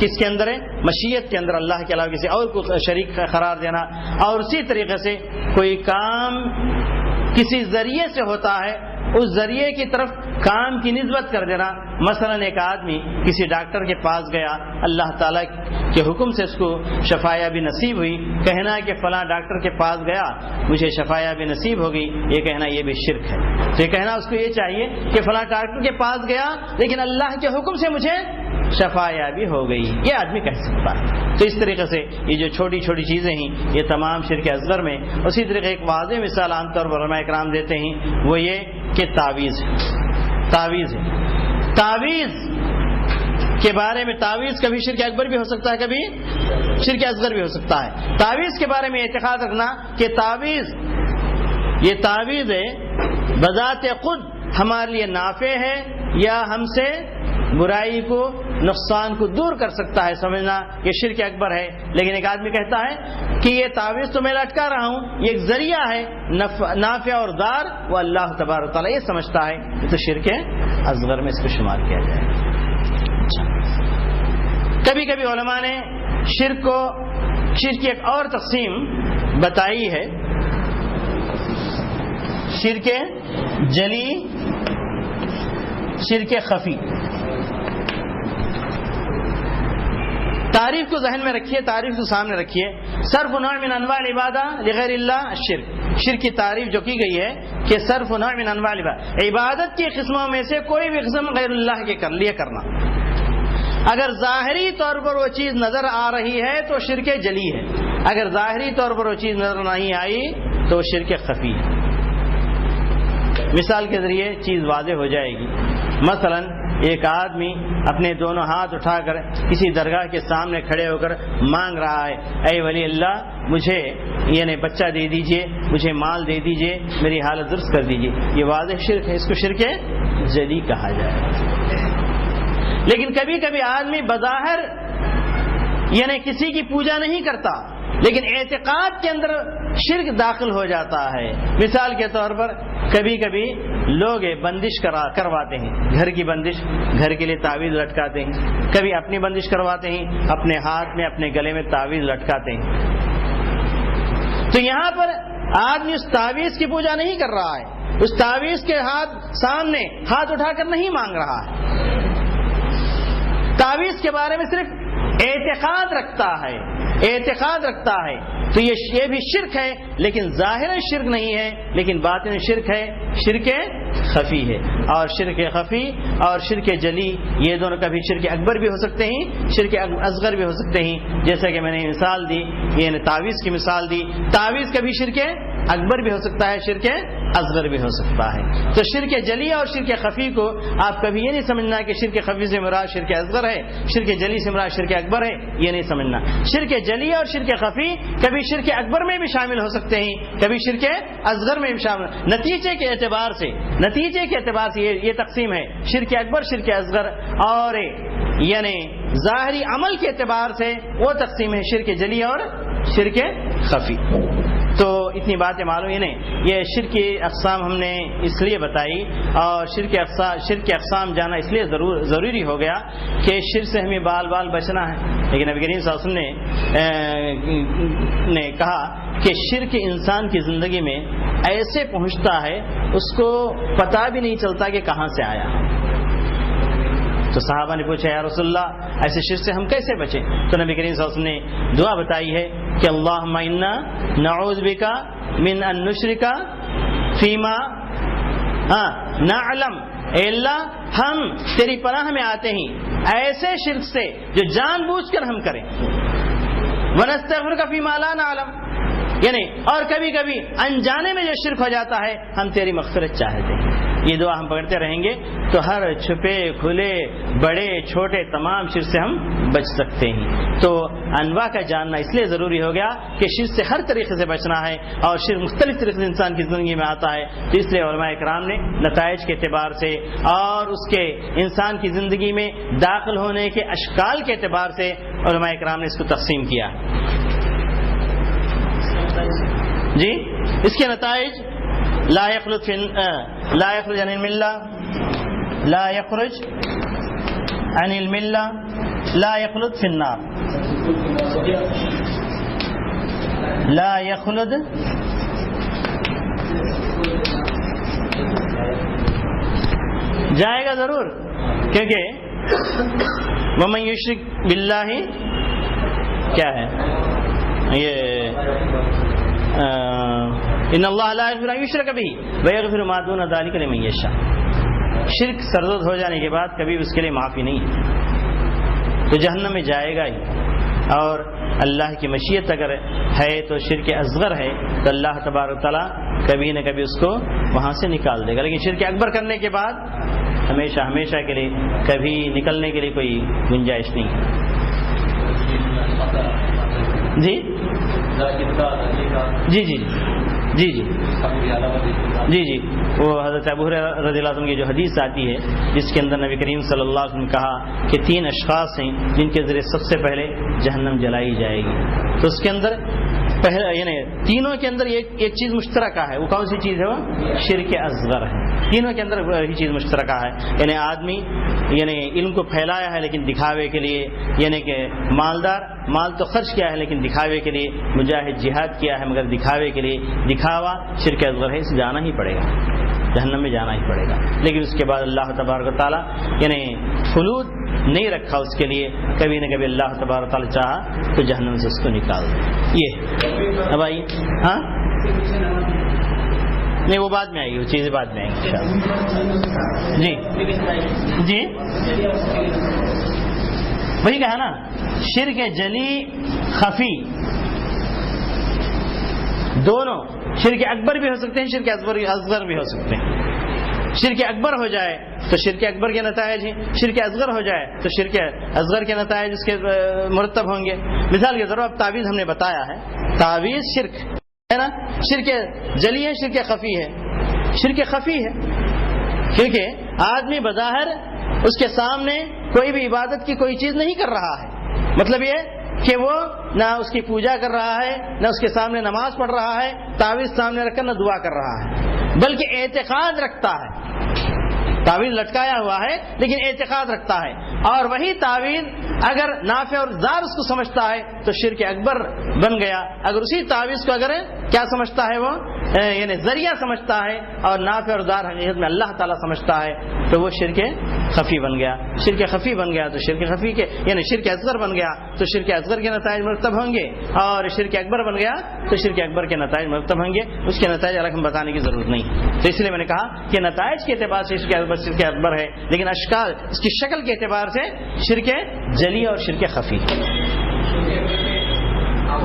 کس کے اندر ہے؟ مشیت کے اندر اللہ کے علاوہ کسی اور کو شریک قرار دینا، اور اسی طریقے سے کوئی کام کسی ذریعے سے ہوتا ہے اس ذریعے کی طرف کام کی نسبت کر دینا۔ مثلا ایک آدمی کسی ڈاکٹر کے پاس گیا، اللہ تعالیٰ کے حکم سے اس کو شفایابی نصیب ہوئی، کہنا ہے کہ فلاں ڈاکٹر کے پاس گیا مجھے شفایابی نصیب ہوگی، یہ کہنا یہ بھی شرک ہے۔ تو یہ کہنا اس کو یہ چاہیے کہ فلاں ڈاکٹر کے پاس گیا لیکن اللہ کے حکم سے مجھے شفایابی ہو گئی، یہ آدمی کہہ سکتا ہے۔ تو اس طریقے سے یہ جو چھوٹی چھوٹی چیزیں ہیں یہ تمام شرک اصغر میں۔ اسی طریقے ایک واضح مثال عام طور پر علماء کرام دیتے ہیں، وہ یہ کہ تعویذ ہے۔ تعویذ کے بارے میں، تعویذ کبھی شرک اکبر بھی ہو سکتا ہے، کبھی شرک اصغر بھی ہو سکتا ہے۔ تعویذ کے بارے میں اعتقاد رکھنا کہ یہ تعویذ ہے بذات خود ہمارے لیے نافع ہے یا ہم سے برائی کو، نقصان کو دور کر سکتا ہے، سمجھنا یہ شرک اکبر ہے۔ لیکن ایک آدمی کہتا ہے کہ یہ تعویذ تو میں لٹکا رہا ہوں، یہ ایک ذریعہ ہے نافع اور ضار، وہ اللہ تبارک و تعالیٰ یہ سمجھتا ہے، تو شرک اصغر میں اس کو شمار کیا جائے گا۔ کبھی کبھی علماء نے شرک کی ایک اور تقسیم بتائی ہے، شرک جلی، شرک خفی۔ تعریف کو ذہن میں رکھیے، تعریف کو سامنے رکھیے۔ صرف نوع من انواع العبادہ لغیر اللہ شرک کی تعریف جو کی گئی ہے کہ صرف نوع من انواع العبادہ، عبادت کی قسموں میں سے کوئی بھی قسم غیر اللہ کے لیے کرنا۔ اگر ظاہری طور پر وہ چیز نظر آ رہی ہے تو شرک جلی ہے، اگر ظاہری طور پر وہ چیز نظر نہیں آئی تو شرک خفی ہے۔ مثال کے ذریعے چیز واضح ہو جائے گی۔ مثلا ایک آدمی اپنے دونوں ہاتھ اٹھا کر کسی درگاہ کے سامنے کھڑے ہو کر مانگ رہا ہے، اے ولی اللہ مجھے یعنی بچہ دے دیجئے، مجھے مال دے دیجئے، میری حالت درست کر دیجئے، یہ واضح شرک ہے، اس کو شرک جلی کہا جائے گا۔ لیکن کبھی کبھی آدمی بظاہر یعنی کسی کی پوجا نہیں کرتا لیکن اعتقاد کے اندر شرک داخل ہو جاتا ہے۔ مثال کے طور پر کبھی کبھی لوگ بندش کرواتے ہیں، گھر کی بندش، گھر کے لیے تعویذ لٹکاتے ہیں، کبھی اپنی بندش کرواتے ہیں، اپنے ہاتھ میں اپنے گلے میں تعویذ لٹکاتے ہیں۔ تو یہاں پر آدمی اس تعویذ کی پوجا نہیں کر رہا ہے، اس تعویذ کے سامنے ہاتھ اٹھا کر نہیں مانگ رہا ہے، تعویذ کے بارے میں صرف اعتقاد رکھتا ہے، تو یہ بھی شرک ہے، لیکن ظاہر شرک نہیں ہے، لیکن باطن شرک ہے، شرک خفی ہے۔ اور شرک خفی اور شرک جلی یہ دونوں کبھی شرک اکبر بھی ہو سکتے ہیں، شرک اصغر بھی ہو سکتے ہیں۔ جیسا کہ میں نے مثال دی، یعنی تعویذ کی مثال دی، تعویذ کبھی شرک اکبر بھی ہو سکتا ہے، شرک اصغر بھی ہو سکتا ہے۔ تو شرک جلی اور شرک خفی کو آپ کبھی یہ نہیں سمجھنا کہ شرک خفی سے مراد شرک اصغر ہے، شرک جلی سے مراد شرک اکبر ہے، یہ نہیں سمجھنا۔ شرک جلی اور شرک خفی کبھی شرک اکبر میں بھی شامل ہو سکتے ہیں، کبھی شرک اصغر میں بھی شامل۔ نتیجے کے اعتبار سے یہ تقسیم ہے، شرک اکبر، شرک اصغر، اور یعنی ظاہری عمل کے اعتبار سے وہ تقسیم ہے شرک جلی اور شرک خفی۔ تو اتنی باتیں معلوم ہے، یہ شرک کی اقسام ہم نے اس لیے بتائی، اور شرک کی اقسام جانا اس لیے ضروری ہو گیا کہ شرک سے ہمیں بال بچنا ہے۔ لیکن نبی کریم صلی اللہ علیہ وسلم نے کہا کہ شرک انسان کی زندگی میں ایسے پہنچتا ہے اس کو پتہ بھی نہیں چلتا کہ کہاں سے آیا۔ تو صحابہ نے پوچھا یا رسول اللہ ایسے شرک سے ہم کیسے بچیں؟ تو نبی کریم صلی اللہ علیہ وسلم نے دعا بتائی ہے کہ اللہم انا نعوذ بک من ان نشرک فیما نعلم، اے اللہ ہم تیری پناہ میں آتے ہیں ایسے شرک سے جو جان بوجھ کر ہم کریں، ونستغفرک فیما لا نعلم، یعنی اور کبھی کبھی انجانے میں جو شرک ہو جاتا ہے ہم تیری مغفرت چاہتے ہیں۔ یہ دعا ہم پڑھتے رہیں گے تو ہر چھپے کھلے بڑے چھوٹے تمام شرک سے ہم بچ سکتے ہیں. تو انواع کا جاننا اس لیے ضروری ہو گیا کہ شرک سے ہر طریقے سے بچنا ہے، اور شرک مختلف طریقے سے انسان کی زندگی میں آتا ہے. تو اس لیے علماء کرام نے نتائج کے اعتبار سے اور اس کے انسان کی زندگی میں داخل ہونے کے اشکال کے اعتبار سے علماء کرام نے اس کو تقسیم کیا. جی اس کے نتائج لا يخرج عن الملة، لا يخرج عن الملة، لا يخلد في النار، لا يخلد جائے گا ضرور، کیونکہ ومن یشرک باللہ کیا ہے یہ ان اللہ لا یغفر ان یشرک بہ ویغفر ما دون ذلک لمن یشاء. شرک سرزد ہو جانے کے بعد کبھی اس کے لیے معافی نہیں ہے، تو جہنم میں جائے گا ہی. اور اللہ کی مشیت اگر ہے تو شرک اصغر ہے تو اللہ تبارک و تعالیٰ کبھی نہ کبھی اس کو وہاں سے نکال دے گا. لیکن شرک اکبر کرنے کے بعد ہمیشہ ہمیشہ کے لیے کبھی نکلنے کے لیے کوئی گنجائش نہیں ہے. جی جی جی جی جی جی جی وہ حضرت ابو ہریرہ رضی اللہ عنہ کی جو حدیث آتی ہے جس کے اندر نبی کریم صلی اللہ علیہ وسلم نے کہا کہ 3 اشخاص ہیں جن کے ذریعے سب سے پہلے جہنم جلائی جائے گی. تو اس کے اندر پہلے یعنی تینوں کے اندر ایک چیز مشترکہ ہے. وہ کون سی چیز ہے؟ وہ شرک اصغر ہے. تینوں کے اندر وہی چیز مشترکہ ہے. یعنی آدمی یعنی علم کو پھیلایا ہے لیکن دکھاوے کے لیے، یعنی کہ مالدار مال تو خرچ کیا ہے لیکن دکھاوے کے لیے، مجاہد جہاد کیا ہے مگر دکھاوے کے لیے. دکھاوا شرک اصغر ہے، اسے جانا ہی پڑے گا، جہنم میں جانا ہی پڑے گا. لیکن اس کے بعد اللہ تبارک و تعالیٰ یعنی خلود نہیں رکھا اس کے لیے، کبھی نہ کبھی اللہ تبارک و تعالیٰ چاہا تو جہنم سے اس کو نکال دے. یہ اب آئیے ہاں نہیں وہ بعد میں آئے گی، وہ چیزیں بعد میں آئیں گی انشاءاللہ. جی جی وہی کہا نا، شرک جلی خفی دونوں، شرک اکبر بھی ہو سکتے ہیں، شرک اصغر بھی ہو سکتے ہیں. شرک اکبر ہو جائے تو شرک اکبر کے نتائج ہیں، شرک اصغر ہو جائے تو شرک اصغر کے نتائج اس کے مرتب ہوں گے. مثال کے طور پر اب تعویذ ہم نے بتایا ہے، تعویذ شرک ہے نا، شرک جلی ہے، شرک خفی ہے. شرک خفی ہے کیونکہ آدمی بظاہر اس کے سامنے کوئی بھی عبادت کی کوئی چیز نہیں کر رہا ہے. مطلب یہ کہ وہ نہ اس کی پوجا کر رہا ہے، نہ اس کے سامنے نماز پڑھ رہا ہے، تعویذ سامنے رکھ کر نہ دعا کر رہا ہے، بلکہ اعتقاد رکھتا ہے. تعویذ لٹکایا ہوا ہے لیکن اعتقاد رکھتا ہے. اور وہی تعویذ اگر نافع اور ضار اس کو سمجھتا ہے تو شرک اکبر بن گیا. اگر اسی تعویذ کو اگر کیا سمجھتا ہے وہ یعنی ذریعہ سمجھتا ہے اور نافع اور ضار حقیقت میں اللہ تعالیٰ سمجھتا ہے تو وہ شرک خفی بن گیا. شرک خفی بن گیا تو شرک خفی کے یعنی شرک اصغر بن گیا تو شرک اصغر کے نتائج مرتب ہوں گے، اور شرک اکبر بن گیا تو شرک اکبر کے نتائج مرتب ہوں گے. اس کے نتائج الگ ہم بتانے کی ضرورت نہیں. تو اس لیے میں نے کہا کہ نتائج کے اعتبار سے شرک اکبر ہے، لیکن اشکال اس کی شکل کے اعتبار سے شرک جلی اور شرک خفی.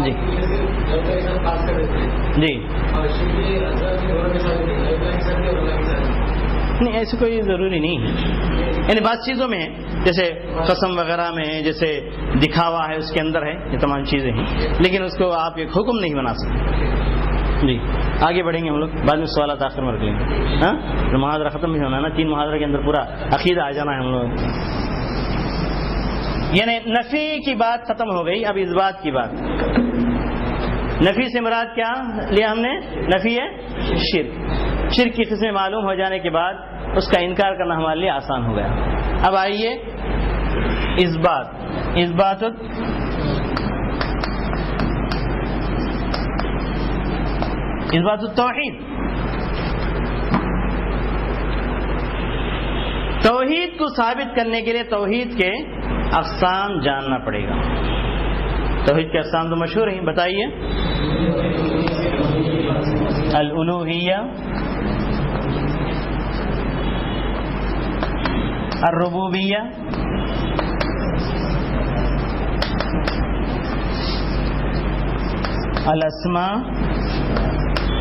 جی جی نہیں ایسی کوئی ضروری نہیں ہے. یعنی بعض چیزوں میں ہے جیسے قسم وغیرہ میں ہے، جیسے دکھاوا ہے اس کے اندر ہے، یہ تمام چیزیں ہیں، لیکن اس کو آپ ایک حکم نہیں بنا سکتے. جی آگے بڑھیں گے ہم لوگ، بعد میں سوالات آخر میں رکھ لیں گے. ہاں محاضرہ ختم نہیں ہونا نا، 3 محاضرہ کے اندر پورا عقیدہ آ جانا ہے ہم لوگ. یعنی نفی کی بات ختم ہو گئی، اب اس بات کی بات. نفی سے مراد کیا لیا ہم نے؟ نفی ہے شرک. شرک کی قسمیں معلوم ہو جانے کے بعد اس کا انکار کرنا ہمارے لیے آسان ہو گیا. اب آئیے اثبات التوحید. توحید کو ثابت کرنے کے لیے توحید کے اقسام جاننا پڑے گا. توحید کے اقسام تو مشہور ہیں، بتائیے. الالوہیہ، الربوبیہ، الاسماء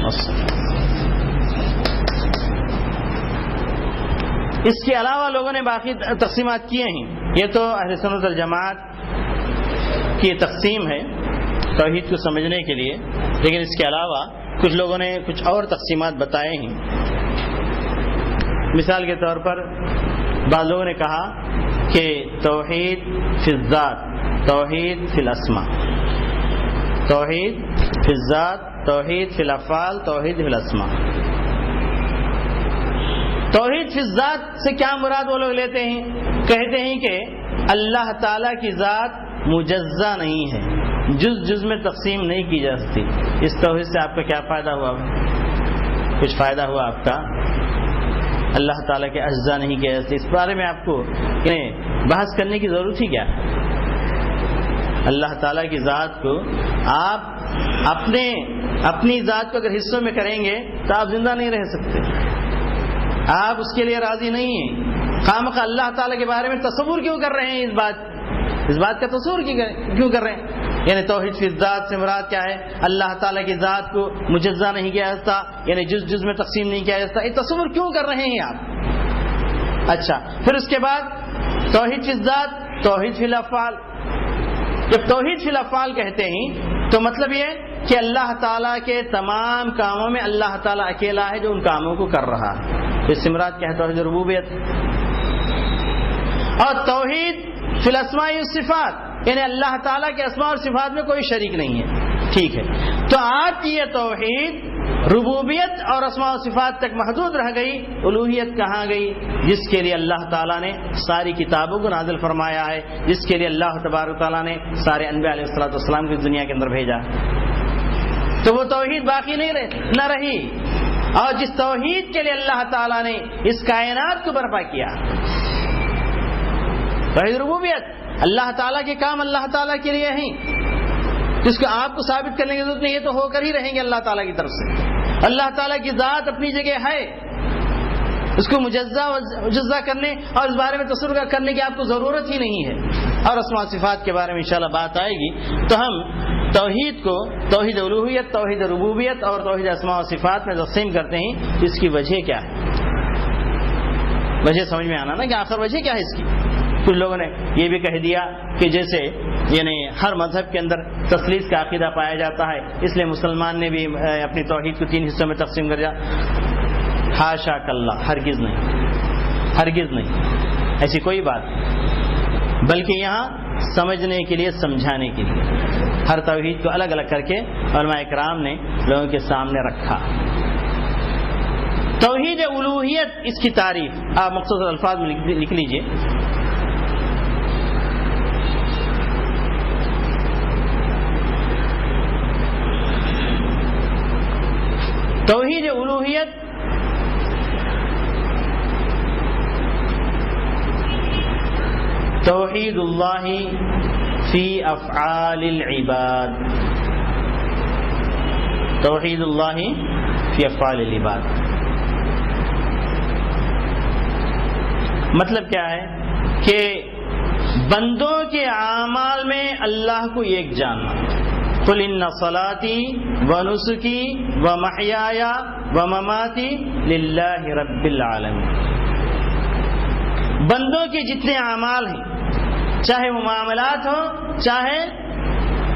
والصفات. اس کے علاوہ لوگوں نے باقی تقسیمات کیے ہیں. یہ تو اہل سنت والجماعت کی تقسیم ہے توحید کو سمجھنے کے لیے، لیکن اس کے علاوہ کچھ لوگوں نے کچھ اور تقسیمات بتائے ہیں. مثال کے طور پر بعض لوگوں نے کہا کہ توحید فی الذات، توحید فی الاسماء، توحید فی الذات، توحید فی الافعال، توحید فی الاسماء. توحید فی الذات سے کیا مراد وہ لوگ لیتے ہیں؟ کہتے ہیں کہ اللہ تعالیٰ کی ذات مجزا نہیں ہے، جز جز میں تقسیم نہیں کی جا سکتی. اس توحید سے آپ کا کیا فائدہ ہوا؟ کچھ فائدہ ہوا آپ کا؟ اللہ تعالیٰ کے اجزا نہیں کیا جاتے. اس بارے میں آپ کو بحث کرنے کی ضرورت ہی کیا؟ اللہ تعالیٰ کی ذات کو آپ اپنی ذات کو اگر حصوں میں کریں گے تو آپ زندہ نہیں رہ سکتے. آپ اس کے لیے راضی نہیں ہیں. خامخواہ اللہ تعالیٰ کے بارے میں تصور کیوں کر رہے ہیں؟ اس بات کا تصور کیوں کر رہے ہیں؟ یعنی توحید فی الذات سے مراد کیا ہے؟ اللہ تعالیٰ کی ذات کو مجزا نہیں کیا جاتا، یعنی جز جز میں تقسیم نہیں کیا جاتا. یہ تصور کیوں کر رہے ہیں آپ؟ اچھا، پھر اس کے بعد توحید فی الذات، توحید فی الافعال. جب توحید فی الافعال کہتے ہیں تو مطلب یہ کہ اللہ تعالیٰ کے تمام کاموں میں اللہ تعالیٰ اکیلا ہے جو ان کاموں کو کر رہا ہے. اس سے مراد کیا ہے؟ توحید ربوبیت. اور توحید فی الاسماء والصفات، یعنی اللہ تعالیٰ کے اسماء اور صفات میں کوئی شریک نہیں ہے. ٹھیک ہے، تو آپ کی یہ توحید ربوبیت اور اسماء و صفات تک محدود رہ گئی. الوہیت کہاں گئی؟ جس کے لیے اللہ تعالیٰ نے ساری کتابوں کو نازل فرمایا ہے، جس کے لیے اللہ تبارک تعالیٰ نے سارے انبیاء علیہ السلام کو دنیا کے اندر بھیجا، تو وہ توحید باقی نہ رہی. اور جس توحید کے لیے اللہ تعالیٰ نے اس کائنات کو برپا کیا، توحید ربوبیت، اللہ تعالیٰ کے کام اللہ تعالیٰ کے لیے ہیں، جس کو آپ کو ثابت کرنے کی ضرورت نہیں ہے، تو ہو کر ہی رہیں گے اللہ تعالیٰ کی طرف سے. اللہ تعالیٰ کی ذات اپنی جگہ ہے، اس کو مجزا کرنے اور اس بارے میں تصور کرنے کی آپ کو ضرورت ہی نہیں ہے. اور اسماء و صفات کے بارے میں انشاءاللہ بات آئے گی. تو ہم توحید کو توحید الوہیت، توحید ربوبیت اور توحید اسماء و صفات میں تقسیم کرتے ہیں. اس کی وجہ کیا ہے؟ وجہ سمجھ میں آنا نا کہ آخر وجہ کیا ہے اس کی. کچھ لوگوں نے یہ بھی کہہ دیا کہ جیسے یعنی ہر مذہب کے اندر تثلیث کا عقیدہ پایا جاتا ہے، اس لیے مسلمان نے بھی اپنی توحید کو 3 حصوں میں تقسیم کر دیا. حاشا کاللہ، ہرگز نہیں، ہرگز نہیں، ایسی کوئی بات. بلکہ یہاں سمجھنے کے لیے، سمجھانے کے لیے ہر توحید کو الگ الگ کر کے علماء کرام نے لوگوں کے سامنے رکھا. توحید الوہیت، اس کی تعریف آپ مختصر الفاظ میں لکھ لیجئے. توحید الوہیت توحید اللہ فی افعال العباد، توحید اللہ فی افعال العباد. مطلب کیا ہے کہ بندوں کے اعمال میں اللہ کو ایک جاننا. قل ان صلاتی ونسکی ومحیای ومماتی للہ رب العالمین. بندوں کے جتنے اعمال ہیں، چاہے وہ معاملات ہو چاہے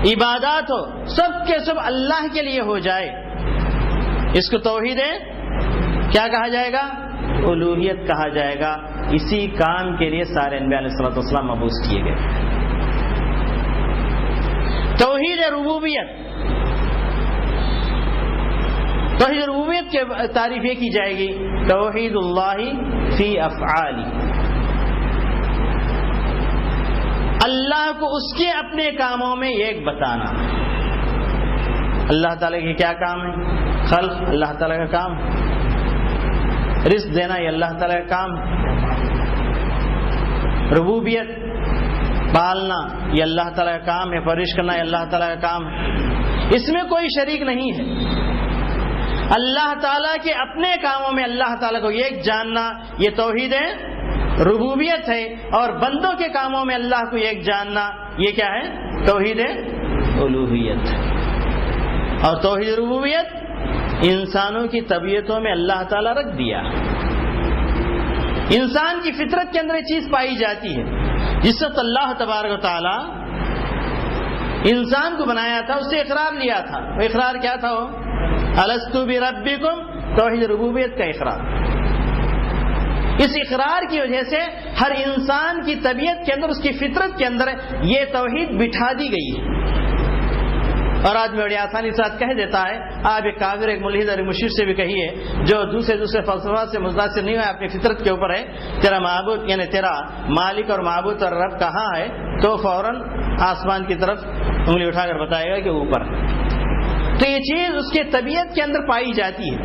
عبادات ہو، سب کے سب اللہ کے لیے ہو جائے. اس کو توحید کیا کہا جائے گا؟ الوہیت کہا جائے گا. اسی کام کے لیے سارے انبیاء علیہ السلام مبعوث کیے گئے. توحید ربوبیت، توحید ربوبیت کی تعریف یہ کی جائے گی توحید اللہ فی افعالی، اللہ کو اس کے اپنے کاموں میں ایک بتانا. اللہ تعالیٰ کے کیا کام ہے؟ خلق اللہ تعالیٰ کا کام، رزق دینا یہ اللہ تعالیٰ کا کام، ربوبیت پالنا یہ اللہ تعالیٰ کا کام ہے، پرورش کرنا یہ اللہ تعالیٰ کا کام ہے. اس میں کوئی شریک نہیں ہے. اللہ تعالیٰ کے اپنے کاموں میں اللہ تعالیٰ کو ایک جاننا یہ توحید ربوبیت ہے، اور بندوں کے کاموں میں اللہ کو ایک جاننا یہ کیا ہے؟ توحید الوہیت. اور توحید ربوبیت انسانوں کی طبیعتوں میں اللہ تعالیٰ رکھ دیا. انسان کی فطرت کے اندر یہ چیز پائی جاتی ہے. جس وقت اللہ تبارک و تعالی انسان کو بنایا تھا اس سے اقرار لیا تھا. وہ اقرار کیا تھا؟ وہ الستو بربکم، توحید ربوبیت کا اقرار. اس اقرار کی وجہ سے ہر انسان کی طبیعت کے اندر، اس کی فطرت کے اندر یہ توحید بٹھا دی گئی ہے. اور آج میں بڑی آسانی سے کہہ دیتا ہے، آپ ایک کافر، ایک ملحد اور ایک مشرک سے بھی کہیے جو دوسرے فلسفات سے متاثر نہیں ہوا، اپنی فطرت کے اوپر ہے تیرا معبود یعنی تیرا مالک اور معبود اور رب کہاں ہے، تو فوراً آسمان کی طرف انگلی اٹھا کر بتائے گا کہ اوپر. تو یہ چیز اس کے طبیعت کے اندر پائی جاتی ہے.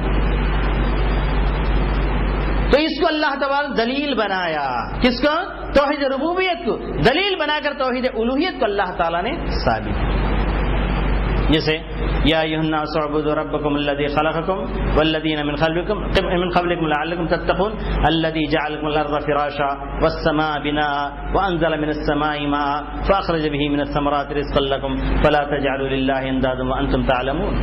تو اس کو اللہ تعالیٰ دلیل بنایا. کس کو؟ توحید ربوبیت کو دلیل بنا کر توحید الوہیت کو اللہ تعالیٰ نے ثابت کیا. جیسے یا ایھا الناس اعبدوا ربکم الذی خلقکم والذین من قبلکم لعلکم تتقون الذی جعل لکم الارض فراشا والسماء بناء وانزل من السماء ماء فاخرج به من الثمرات رزقا لکم فلا تجعلوا للہ اندادا وانتم تعلمون.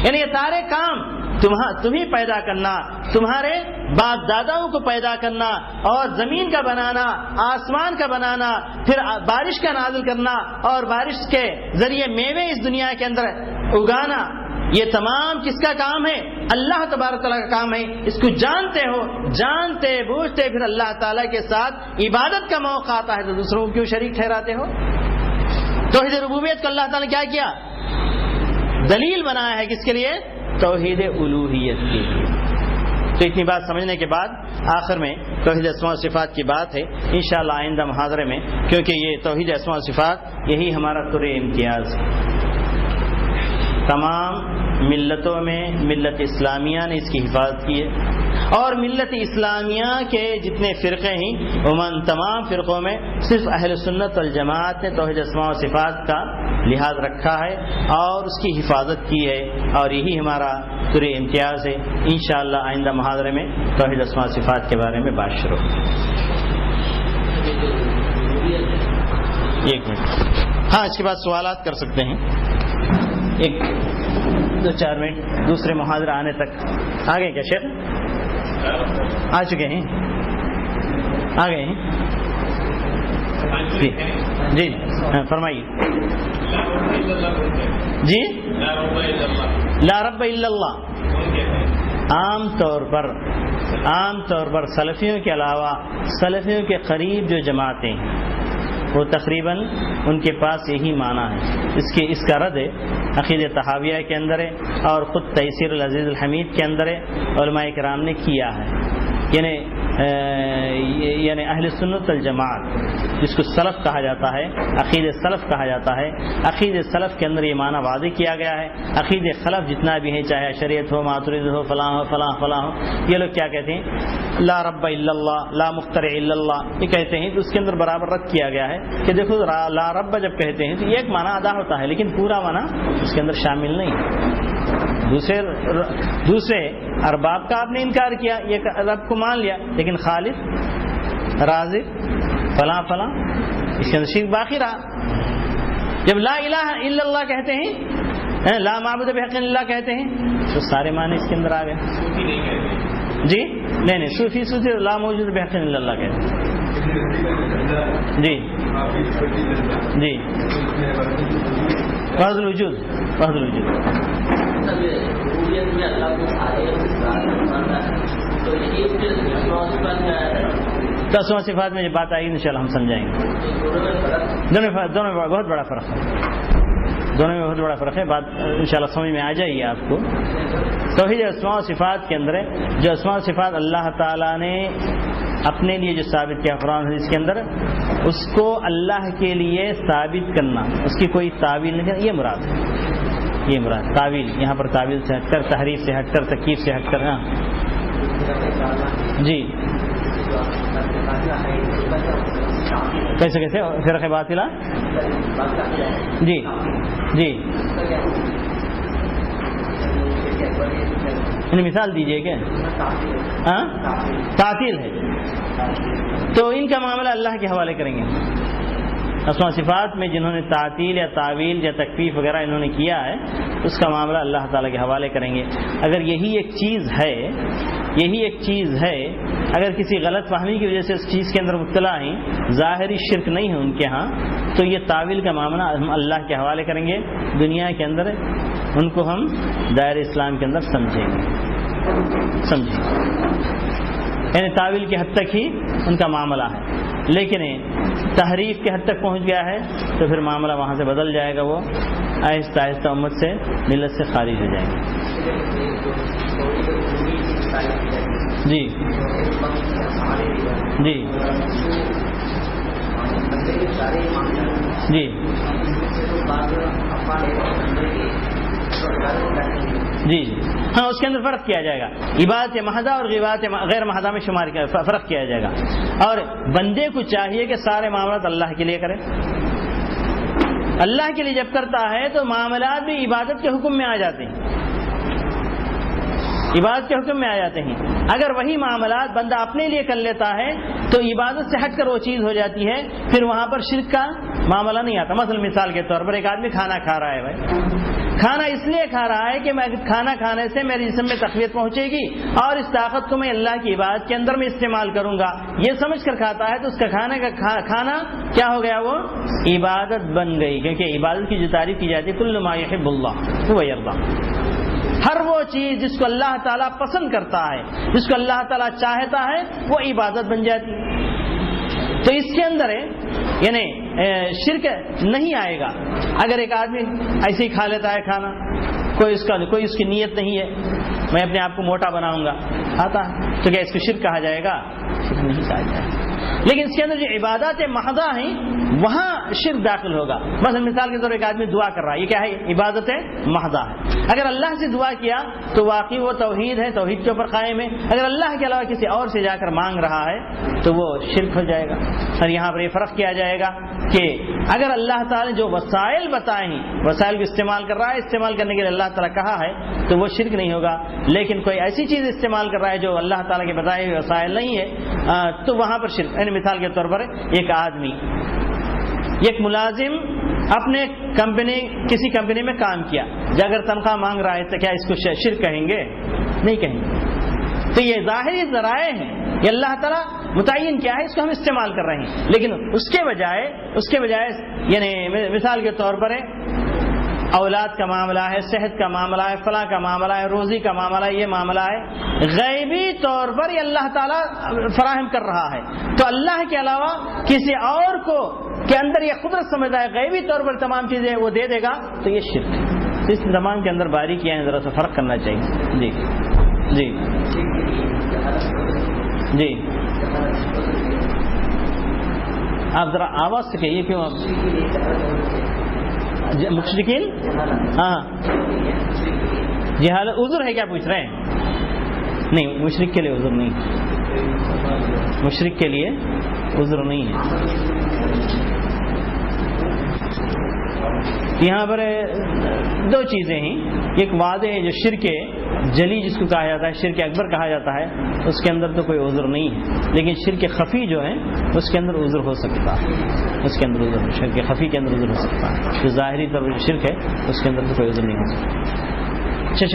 یعنی یہ سارے کام تمہیں پیدا کرنا، تمہارے باپ داداؤں کو پیدا کرنا، اور زمین کا بنانا، آسمان کا بنانا، پھر بارش کا نازل کرنا، اور بارش کے ذریعے میوے اس دنیا کے اندر اگانا، یہ تمام کس کا کام ہے؟ اللہ تبارک تعالیٰ کا کام ہے. اس کو جانتے ہو، جانتے بوجھتے پھر اللہ تعالیٰ کے ساتھ عبادت کا موقع آتا ہے تو دوسروں کو کیوں شریک ٹھہراتے ہو؟ توحید ربوبیت کو اللہ تعالیٰ نے کیا کیا؟ دلیل بنایا ہے. کس کے لیے؟ توحید الوہیت کے لیے. تو اتنی بات سمجھنے کے بعد آخر میں توحید اسماء و صفات کی بات ہے انشاءاللہ آئندہ محاضرے میں، کیونکہ یہ توحید اسماء و صفات یہی ہمارا طور امتیاز ہے. تمام ملتوں میں ملت اسلامیہ نے اس کی حفاظت کی ہے، اور ملت اسلامیہ کے جتنے فرقے ہیں عموماً تمام فرقوں میں صرف اہل سنت والجماعت نے توحید اسماء و صفات کا لحاظ رکھا ہے اور اس کی حفاظت کی ہے، اور یہی ہمارا طور امتیاز ہے. انشاءاللہ آئندہ محاضرے میں توحید اسماء و صفات کے بارے میں بات شروع. ایک منٹ، ہاں اس کے بعد سوالات کر سکتے ہیں. ایک 2-4 منٹ دوسرے محاضرہ آنے تک. آ گئے کیا شیخ؟ آ چکے ہیں؟ آ گئے ہیں؟ جی فرمائیے. جی لا رب الا اللہ عام طور پر سلفیوں کے علاوہ سلفیوں کے قریب جو جماعتیں ہیں وہ تقریباً ان کے پاس یہی معنی ہے. اس کا رد ہے عقیدہ طحاویہ کے اندر ہے، اور خود تیسیر العزیز الحمید کے اندر ہے، علماء کرام نے کیا ہے. یعنی اہل سنت الجماعت جس کو سلف کہا جاتا ہے، عقید سلف کہا جاتا ہے، عقید سلف کے اندر یہ معنی واضح کیا گیا ہے. عقید خلف جتنا بھی ہے، چاہے شریعت ہو، ماترید ہو، فلاں ہو، فلاں ہو، یہ لوگ کیا کہتے ہیں؟ لا رب الا اللہ، لا مخترع الا اللہ، یہ کہتے ہیں. تو اس کے اندر برابر رد کیا گیا ہے کہ دیکھو لا رب جب کہتے ہیں تو یہ ایک معنی ادا ہوتا ہے، لیکن پورا معنی اس کے اندر شامل نہیں. دوسرے ارباب کا آپ نے انکار کیا، یہ رب کو مان لیا، لیکن خالق، رازق، فلاں اس کے اندر شرک باقی رہا. جب لا الہ الا اللہ کہتے ہیں، لا معبود بحق الا اللہ کہتے ہیں، تو سارے معنی اس کے اندر آ گئے. جی نہیں صوفی لا موجود بحق الا اللہ کہتے ہیں. جی وحدۃ الوجود اسماء صفات میں جو بات آئی انشاءاللہ ہم سمجھائیں گے. دونوں میں بہت بڑا فرق ہے. بات انشاءاللہ سمجھ میں آ جائے گی آپ کو. توحید اسماء و صفات کے اندر جو اسماء و صفات اللہ تعالیٰ نے اپنے لیے جو ثابت کیا قرآن حدیث کے اندر، اس کو اللہ کے لیے ثابت کرنا، اس کی کوئی تعویل نہیں کرنا، یہ مراد تعویل. یہاں پر تعویل سے ہٹ کر، تحریف سے ہٹ کر، تکییف سے ہٹ کر. ہاں جی کیسے فرقہ باطلہ؟ جی مثال دیجیے کیا؟ تعطیل ہے تو ان کا معاملہ اللہ کے حوالے کریں گے. اسماء صفات میں جنہوں نے تعطیل یا تعویل یا تکفیف وغیرہ انہوں نے کیا ہے اس کا معاملہ اللہ تعالیٰ کے حوالے کریں گے. اگر یہی ایک چیز ہے اگر کسی غلط فہمی کی وجہ سے اس چیز کے اندر مبتلا ہیں, ظاہری شرک نہیں ہے ان کے ہاں, تو یہ تعویل کا معاملہ ہم اللہ کے حوالے کریں گے. دنیا کے اندر ان کو ہم دائرہ اسلام کے اندر سمجھیں گے, یعنی تعویل کی حد تک ہی ان کا معاملہ ہے, لیکن تحریف کی حد تک پہنچ گیا ہے تو پھر معاملہ وہاں سے بدل جائے گا, وہ آہستہ آہستہ امت سے ملت سے خارج ہو جائیں گے. جی جی جی جی ہاں, اس کے اندر فرق کیا جائے گا. عبادت محضہ اور غیر محضہ میں شمار فرق کیا جائے گا. اور بندے کو چاہیے کہ سارے معاملات اللہ کے لیے کرے. اللہ کے لیے جب کرتا ہے تو معاملات بھی عبادت کے حکم میں آ جاتے ہیں, عبادت کے حکم میں آ جاتے ہیں. اگر وہی معاملات بندہ اپنے لیے کر لیتا ہے تو عبادت سے ہٹ کر وہ چیز ہو جاتی ہے, پھر وہاں پر شرک کا معاملہ نہیں آتا. مثال کے طور پر ایک آدمی کھانا کھا رہا ہے, بھائی کھانا اس لیے کھا رہا ہے کہ میں کھانا کھانے سے میرے جسم میں تقویت پہنچے گی اور اس طاقت کو میں اللہ کی عبادت کے اندر میں استعمال کروں گا, یہ سمجھ کر کھاتا ہے. تو اس کا کھانا کیا ہو گیا, وہ عبادت بن گئی. کیونکہ عبادت کی جو تعریف کی جاتی ہے کل ما یحب اللہ هو یرضى, ہر وہ چیز جس کو اللہ تعالیٰ پسند کرتا ہے, جس کو اللہ تعالیٰ چاہتا ہے, وہ عبادت بن جاتی ہے. تو اس کے اندر یعنی شرک نہیں آئے گا. اگر ایک آدمی ایسے ہی کھا لیتا ہے کھانا, کوئی اس کی نیت نہیں ہے میں اپنے آپ کو موٹا بناؤں گا, کھاتا ہے, تو کیا اس کو شرک کہا جائے گا؟ شرک نہیں کہا جائے گا. لیکن اس کے اندر جو عبادات محضہ ہیں وہاں شرک داخل ہوگا. مثال کے طور پر ایک آدمی دعا کر رہا ہے, یہ کیا ہے؟ عبادت محضہ ہے. اگر اللہ سے دعا کیا تو واقعی وہ توحید ہے, توحید کے اوپر قائم ہے. اگر اللہ کے علاوہ کسی اور سے جا کر مانگ رہا ہے تو وہ شرک ہو جائے گا. اور یہاں پر یہ فرق کیا جائے گا کہ اگر اللہ تعالیٰ نے جو وسائل بتائے ہیں, وسائل کو استعمال کر رہا ہے, استعمال کرنے کے لیے اللہ تعالیٰ کہا ہے, تو وہ شرک نہیں ہوگا. لیکن کوئی ایسی چیز استعمال کر رہا ہے جو اللہ تعالیٰ کے بتائے ہوئے وسائل نہیں ہے, تو وہاں پر شرک. یعنی مثال کے طور پر ایک آدمی, ایک ملازم اپنے کسی کمپنی میں کام کیا, اگر تنخواہ مانگ رہا ہے تو کیا اس کو شرک کہیں گے؟ نہیں کہیں گے. تو یہ ظاہری ذرائع ہیں, یہ اللہ تعالیٰ متعین کیا ہے, اس کو ہم استعمال کر رہے ہیں. لیکن اس کے بجائے یعنی مثال کے طور پر اولاد کا معاملہ ہے, صحت کا معاملہ ہے, فلاں کا معاملہ ہے, روزی کا معاملہ ہے, یہ معاملہ ہے غیبی طور پر یہ اللہ تعالیٰ فراہم کر رہا ہے. تو اللہ کے علاوہ کسی اور کو کے اندر یہ قدرت سمجھتا ہے غیبی طور پر تمام چیزیں وہ دے دے گا, تو یہ شرک ہے. اس زمان کے اندر باریکیاں ہیں, ذرا سا فرق کرنا چاہیے. جی جی جی آپ ذرا آواز سے کہیے, کیوں آپ مشرکین؟ ہاں جہالت عذر ہے کیا پوچھ رہے ہیں؟ نہیں, مشرک کے لیے عذر نہیں, مشرک کے لیے عذر نہیں ہے. یہاں پر دو چیزیں ہیں. ایک واضح ہے جو شرک جلی جس کو کہا جاتا ہے, شرک اکبر کہا جاتا ہے, اس کے اندر تو کوئی عذر نہیں ہے. لیکن شرک خفی جو ہے اس کے اندر عذر ہو سکتا ہے, اس کے اندر عذر, شرک خفی کے اندر عذر ہو سکتا ہے. جو ظاہری طور پر شرک ہے اس کے اندر تو کوئی عذر نہیں ہو سکتا. اچھا